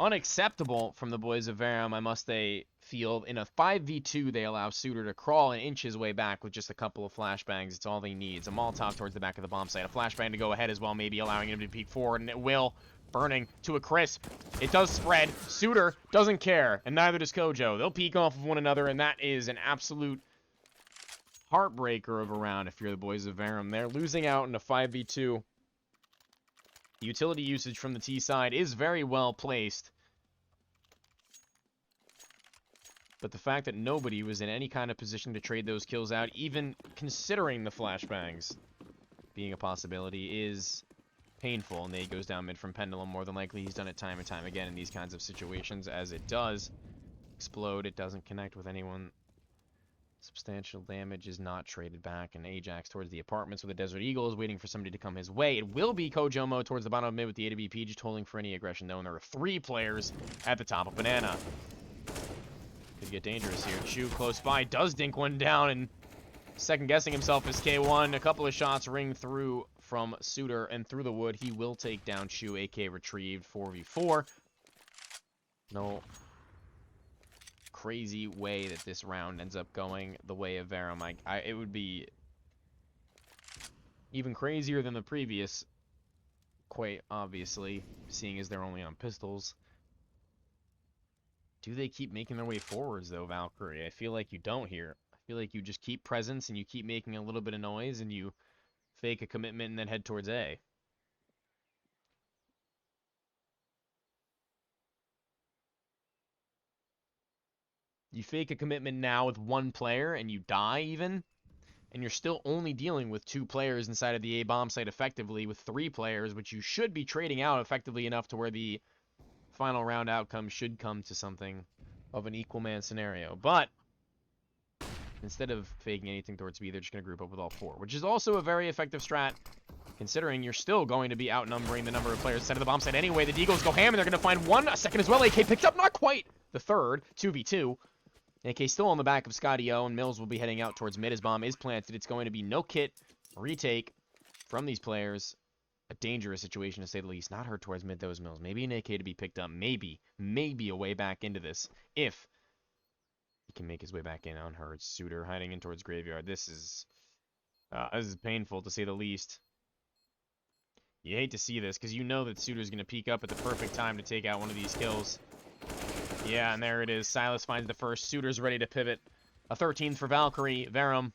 unacceptable from the boys of Verum, I must say. Field. In a 5v2, they allow Suitor to crawl and inch his way back with just a couple of flashbangs. It's all he needs. A Molotov towards the back of the bomb site. A flashbang to go ahead as well, maybe allowing him to peek forward, and it will. Burning to a crisp. It does spread. Suitor doesn't care, and neither does Kojo. They'll peek off of one another, and that is an absolute heartbreaker of a round if you're the boys of Verum. They're losing out in a 5v2. Utility usage from the T side is very well placed. But the fact that nobody was in any kind of position to trade those kills out, even considering the flashbangs being a possibility, is painful. And he goes down mid from Pendulum. More than likely, he's done it time and time again in these kinds of situations. As it does explode, it doesn't connect with anyone. Substantial damage is not traded back. And Ajax towards the apartments with the Desert Eagle is waiting for somebody to come his way. It will be Kojomo towards the bottom of mid with the AWP, just holding for any aggression, though. And there are three players at the top of Banana. Could get dangerous here. Chu close by, does dink one down, and second-guessing himself as K1. A couple of shots ring through from Suitor, and through the wood, he will take down Chu, AK retrieved, 4v4. No crazy way that this round ends up going the way of Verum. It would be even crazier than the previous, quite obviously, seeing as they're only on pistols. Do they keep making their way forwards, though, Valkyrie? I feel like you don't here. I feel like you just keep presence and you keep making a little bit of noise and you fake a commitment and then head towards A. You fake a commitment now with one player and you die even, and you're still only dealing with two players inside of the A-bomb site effectively with three players, which you should be trading out effectively enough to where the final round outcome should come to something of an equal man scenario. But instead of faking anything towards B, they're just going to group up with all four, which is also a very effective strat, considering you're still going to be outnumbering the number of players inside of the bomb site anyway. The Deagles go ham, and they're going to find one. A second as well. AK picks up, not quite the third. 2v2. AK still on the back of Scotty O, and Mills will be heading out towards mid. His bomb is planted. It's going to be no kit retake from these players. A dangerous situation, to say the least. Not hurt towards mid, those Mills. Maybe an AK to be picked up. Maybe a way back into this. If he can make his way back in unhurt. Suitor hiding in towards Graveyard. This is painful, to say the least. You hate to see this, because you know that Suitor's going to peek up at the perfect time to take out one of these kills. Yeah, and there it is. Silas finds the first. Suitor's ready to pivot. A 13th for Valkyrie. Verum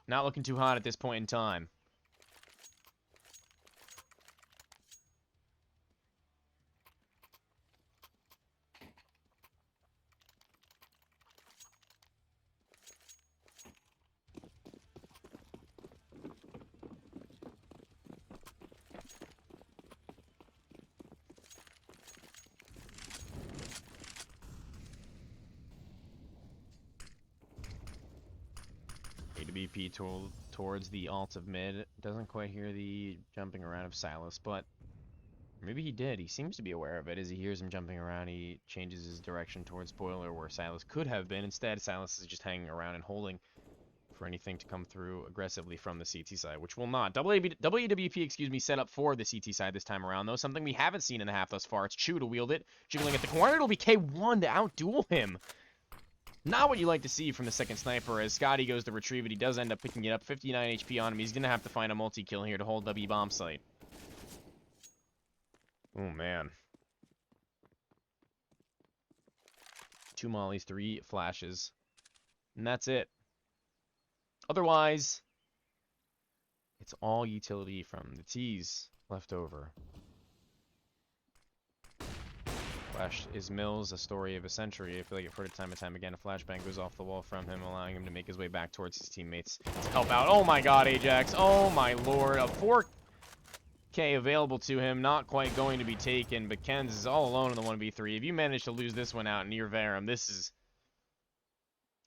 not looking too hot at this point in time. AWP towards the alt of mid. Doesn't quite hear the jumping around of Silas, but maybe he did. He seems to be aware of it. As he hears him jumping around, he changes his direction towards Boiler, where Silas could have been. Instead, Silas is just hanging around and holding for anything to come through aggressively from the CT side, which will not. WAWP, excuse me, set up for the CT side this time around, though. Something we haven't seen in the half thus far. It's Chu to wield it, jiggling at the corner. It'll be K1 to outduel him. Not what you like to see from the second sniper. As Scotty goes to retrieve it, he does end up picking it up. 59 HP on him. He's going to have to find a multi-kill here to hold W bomb site. Oh, man. 2 mollies, 3 flashes. And that's it. Otherwise, it's all utility from the T's left over. Flash is Mills, a story of a century. I feel like I've heard it time and time again. A flashbang goes off the wall from him, allowing him to make his way back towards his teammates to help out. Oh my god, Ajax. Oh my lord. A 4K available to him. Not quite going to be taken, but Kenz is all alone in the 1v3. If you manage to lose this one out near Verum, this is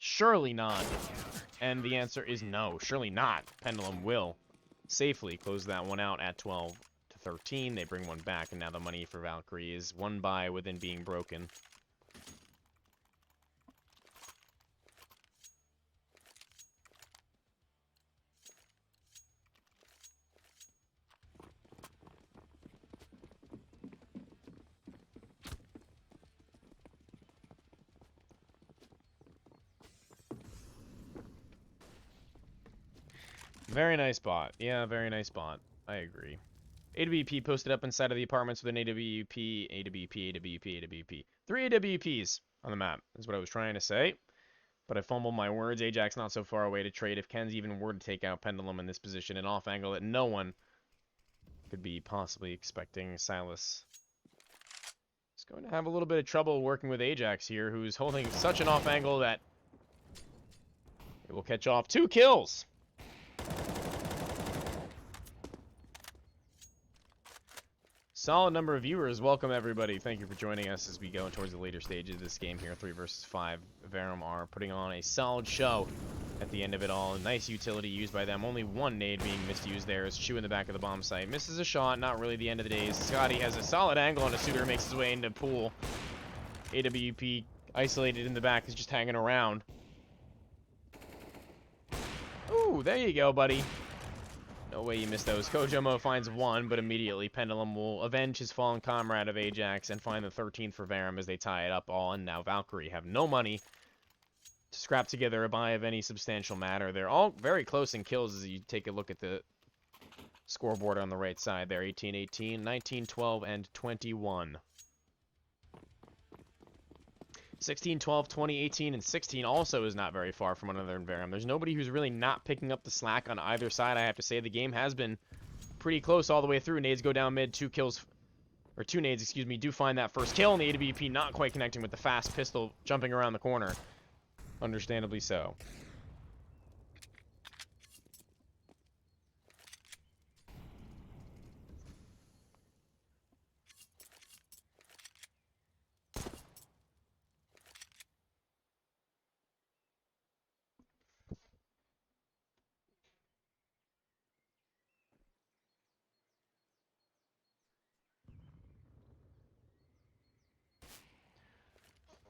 surely not. And the answer is no, surely not. Pendulum will safely close that one out at 12 to 13. They bring one back, and now the money for Valkyrie is 1 buy within being broken. Very nice bot. Yeah, very nice bot. I agree. AWP posted up inside of the apartments with an AWP, AWP, AWP, AWP. 3 AWPs on the map is what I was trying to say. But I fumbled my words. Ajax not so far away to trade. If Ken's even were to take out Pendulum in this position, an off angle that no one could be possibly expecting, Silas is going to have a little bit of trouble working with Ajax here, who's holding such an off angle that it will catch off 2 kills. Solid number of viewers. Welcome, everybody. Thank you for joining us as we go towards the later stages of this game here. 3 versus 5. Verum are putting on a solid show at the end of it all. A nice utility used by them. Only 1 nade being misused there as Chu in the back of the bomb site. Misses a shot. Not really the end of the day. Scotty has a solid angle on a suitor. Makes his way into pool. AWP isolated in the back is just hanging around. Ooh, there you go, buddy. No way you missed those. Kojomo finds 1, but immediately Pendulum will avenge his fallen comrade of Ajax and find the 13th for Verum as they tie it up all. And now Valkyrie have no money to scrap together a buy of any substantial matter. They're all very close in kills as you take a look at the scoreboard on the right side there. 18-18, 19-12, and 21. 16, 12, 20, 18, and 16 also is not very far from one another in Verum. There's nobody who's really not picking up the slack on either side, I have to say. The game has been pretty close all the way through. Nades go down mid, 2 nades, excuse me, do find that first kill, and the AWP not quite connecting with the fast pistol jumping around the corner. Understandably so.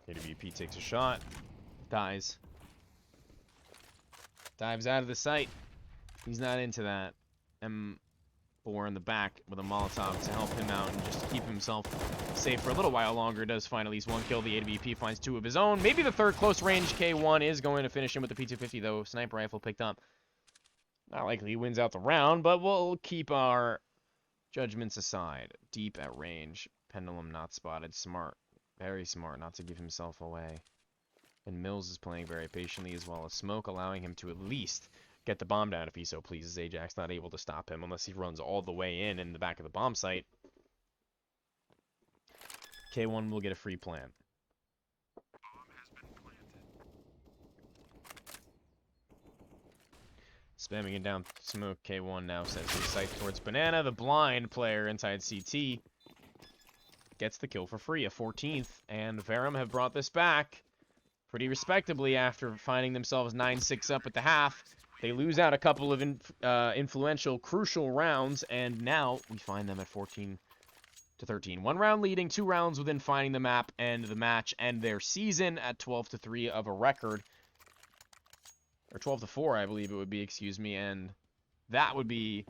AWP takes a shot, dies. Dives out of the sight. He's not into that. M4 in the back with a Molotov to help him out and just keep himself safe for a little while longer. Does find at least 1 kill. The AWP finds 2 of his own. Maybe the 3rd close range K1 is going to finish him with the P250, though. Sniper rifle picked up. Not likely he wins out the round, but we'll keep our judgments aside. Deep at range. Pendulum not spotted. Smart. Very smart not to give himself away. And Mills is playing very patiently as well as Smoke, allowing him to at least get the bomb down if he so pleases. Ajax not able to stop him unless he runs all the way in the back of the bomb site. K1 will get a free plant. Spamming it down Smoke. K1 now sends his sight towards Banana. The blind player inside CT gets the kill for free, a 14th, and Verum have brought this back pretty respectably after finding themselves 9-6 up at the half. They lose out a couple of influential, crucial rounds, and now we find them at 14 to 13. 1 round leading, 2 rounds within finding the map and the match and their season at 12 to 3 of a record. Or 12 to 4, I believe it would be, excuse me, and that would be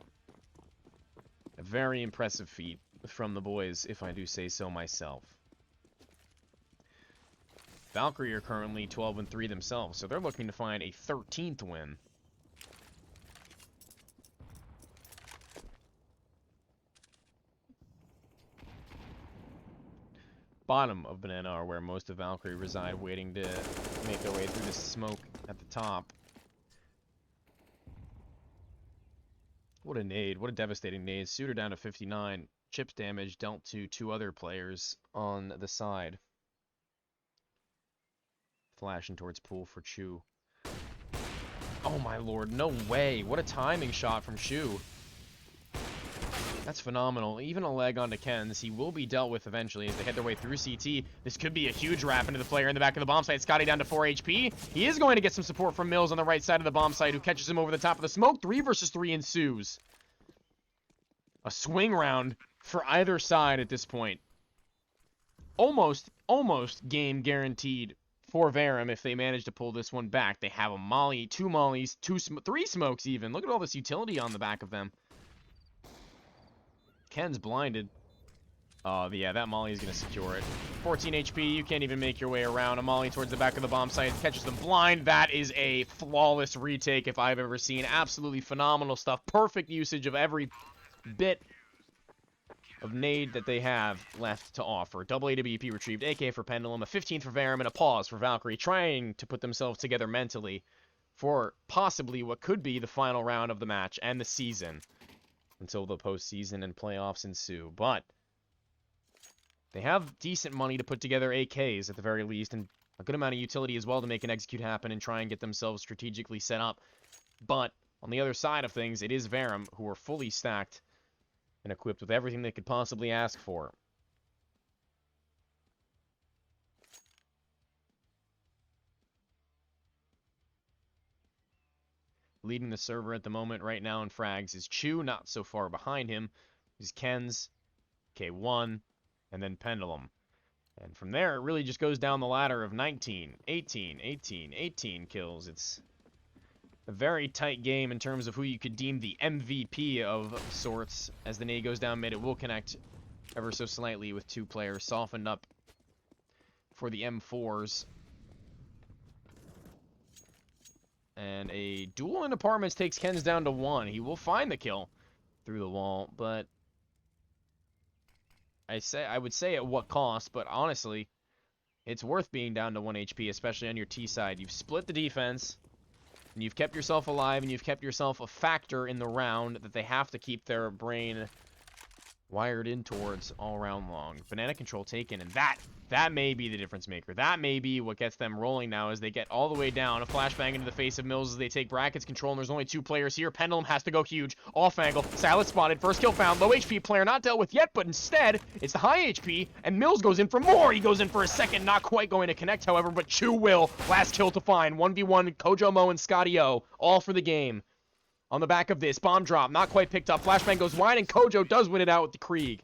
a very impressive feat from the boys, if I do say so myself. Valkyrie are currently 12 and 3 themselves, so they're looking to find a 13th win. Bottom of Banana are where most of Valkyrie reside, waiting to make their way through the smoke at the top. What a nade. What a devastating nade. Suitor down to 59. Chips damage dealt to 2 other players on the side. Flashing towards pool for Chu. Oh my lord, no way. What a timing shot from Chu. That's phenomenal. Even a leg onto Ken's. He will be dealt with eventually as they head their way through CT. This could be a huge wrap into the player in the back of the bomb site. Scotty down to 4 HP. He is going to get some support from Mills on the right side of the bomb site, who catches him over the top of the smoke. 3 versus 3 ensues. A swing round for either side at this point. Almost game guaranteed for Verum if they manage to pull this one back. They have a molly, 2 mollies, 3 smokes even. Look at all this utility on the back of them. Ken's blinded. Oh, yeah, that molly is going to secure it. 14 HP, you can't even make your way around. A molly towards the back of the bomb site, catches them blind. That is a flawless retake if I've ever seen. Absolutely phenomenal stuff. Perfect usage of every bit of nade that they have left to offer. Double AWP retrieved, AK for Pendulum, a 15 for Verum, and a pause for Valkyrie, trying to put themselves together mentally for possibly what could be the final round of the match and the season until the postseason and playoffs ensue. But they have decent money to put together AKs at the very least, and a good amount of utility as well to make an execute happen and try and get themselves strategically set up. But on the other side of things, it is Verum who are fully stacked and equipped with everything they could possibly ask for. Leading the server at the moment right now in frags is Chu, not so far behind him is Ken's, K1, and then Pendulum. And from there, it really just goes down the ladder of 19, 18, 18, 18 kills. It's a very tight game in terms of who you could deem the MVP of sorts. As the nade goes down mid, it will connect ever so slightly with 2 players. Softened up for the M4s. And a duel in apartments takes Ken's down to 1. He will find the kill through the wall, but I would say at what cost, but honestly, it's worth being down to 1 HP, especially on your T side. You've split the defense, and you've kept yourself alive, and you've kept yourself a factor in the round that they have to keep their brain wired in towards all round long. Banana control taken, and that may be the difference maker. That may be what gets them rolling now as they get all the way down. A flashbang into the face of Mills as they take brackets control, and there's only 2 players here. Pendulum has to go huge. Off angle. Salad spotted. First kill found. Low HP player not dealt with yet, but instead, it's the high HP, and Mills goes in for more. He goes in for a second. Not quite going to connect, however, but Chu will. Last kill to find. 1v1, Kojo Mo and Scotty O. All for the game. On the back of this, bomb drop, not quite picked up. Flashbang goes wide, and Kojo does win it out with the Krieg.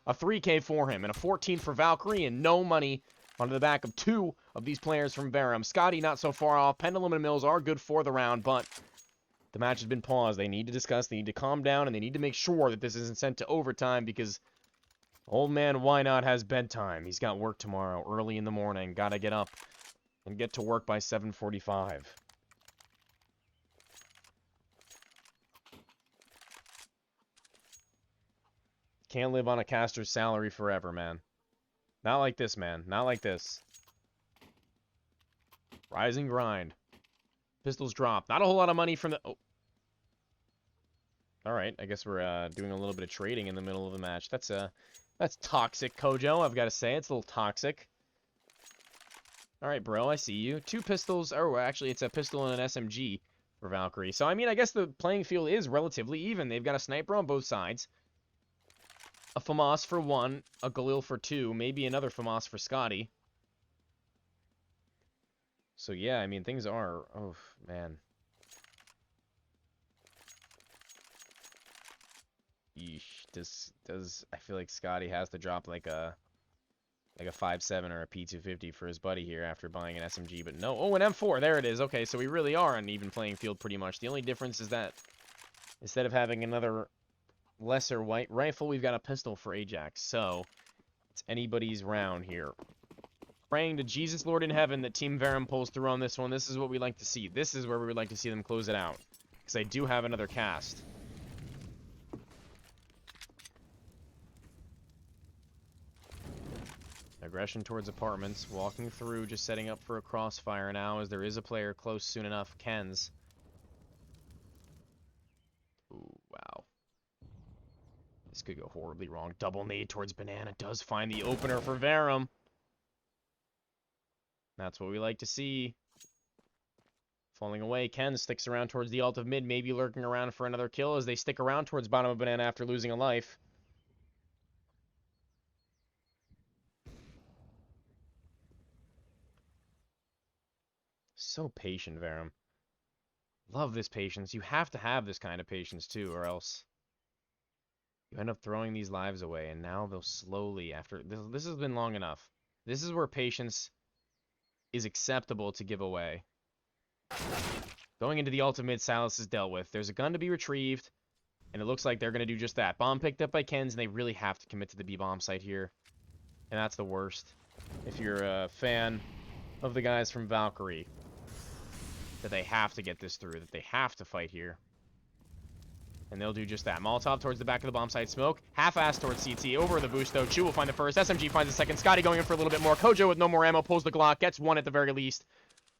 A 3K for him, and a 14 for Valkyrie, and no money onto the back of 2 of these players from Verum. Scotty not so far off. Pendulum and Mills are good for the round, but the match has been paused. They need to discuss, they need to calm down, and they need to make sure that this isn't sent to overtime because old man Why Not has bedtime. He's got work tomorrow, early in the morning. Gotta get up and get to work by 7:45. Can't live on a caster's salary forever, man. Not like this, man. Not like this. Rise and grind. Pistols drop. Not a whole lot of money from the... Oh. Alright, I guess we're doing a little bit of trading in the middle of the match. That's toxic, Kojo. I've got to say, it's a little toxic. Alright, bro, I see you. 2 pistols. Oh, actually, it's a pistol and an SMG for Valkyrie. So, I mean, I guess the playing field is relatively even. They've got a sniper on both sides. A FAMAS for 1, a Galil for 2, maybe another FAMAS for Scotty. So yeah, I mean, things are... Oh, man. Yeesh. I feel like Scotty has to drop like a 5.7 or a P250 for his buddy here after buying an SMG, but no. Oh, an M4. There it is. Okay, so we really are on an even playing field pretty much. The only difference is that instead of having another lesser white rifle, we've got a pistol for Ajax. So it's anybody's round here. Praying to Jesus Lord in heaven that Team Verum pulls through on this one. This is what we like to see. This is where we would like to see them close it out, because I do have another cast. Aggression towards apartments, walking through, just setting up for a crossfire now, as there is a player close soon enough. Ken's. Ooh, wow. This could go horribly wrong. Double nade towards Banana. Does find the opener for Verum. That's what we like to see. Falling away. Ken sticks around towards the alt of mid, maybe lurking around for another kill as they stick around towards bottom of Banana after losing a life. So patient, Verum. Love this patience. You have to have this kind of patience, too, or else you end up throwing these lives away, and now they'll slowly, after... This has been long enough. This is where patience is acceptable to give away. Going into the ultimate, Salas is dealt with. There's a gun to be retrieved, and it looks like they're going to do just that. Bomb picked up by Ken's, and they really have to commit to the B-bomb site here. And that's the worst. If you're a fan of the guys from Valkyrie, that they have to get this through, that they have to fight here. And they'll do just that. Molotov towards the back of the bomb site. Smoke. Half-ass towards CT. Over the boost, though. Chu will find the first. SMG finds the second. Scotty going in for a little bit more. Kojo with no more ammo. Pulls the Glock. Gets one at the very least.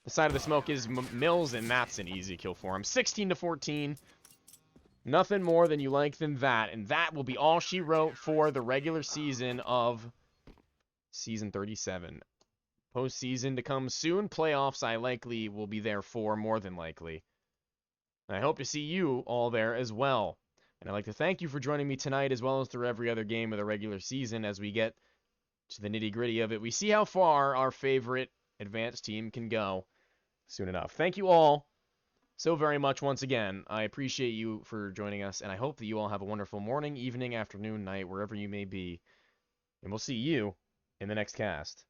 The side of the smoke is Mills, and that's an easy kill for him. 16-14. Nothing more than you like than that. And that will be all she wrote for the regular season of Season 37. Postseason to come soon. Playoffs I likely will be there for, more than likely. And I hope to see you all there as well. And I'd like to thank you for joining me tonight, as well as through every other game of the regular season, as we get to the nitty-gritty of it. We see how far our favorite advanced team can go soon enough. Thank you all so very much once again. I appreciate you for joining us, and I hope that you all have a wonderful morning, evening, afternoon, night, wherever you may be. And we'll see you in the next cast.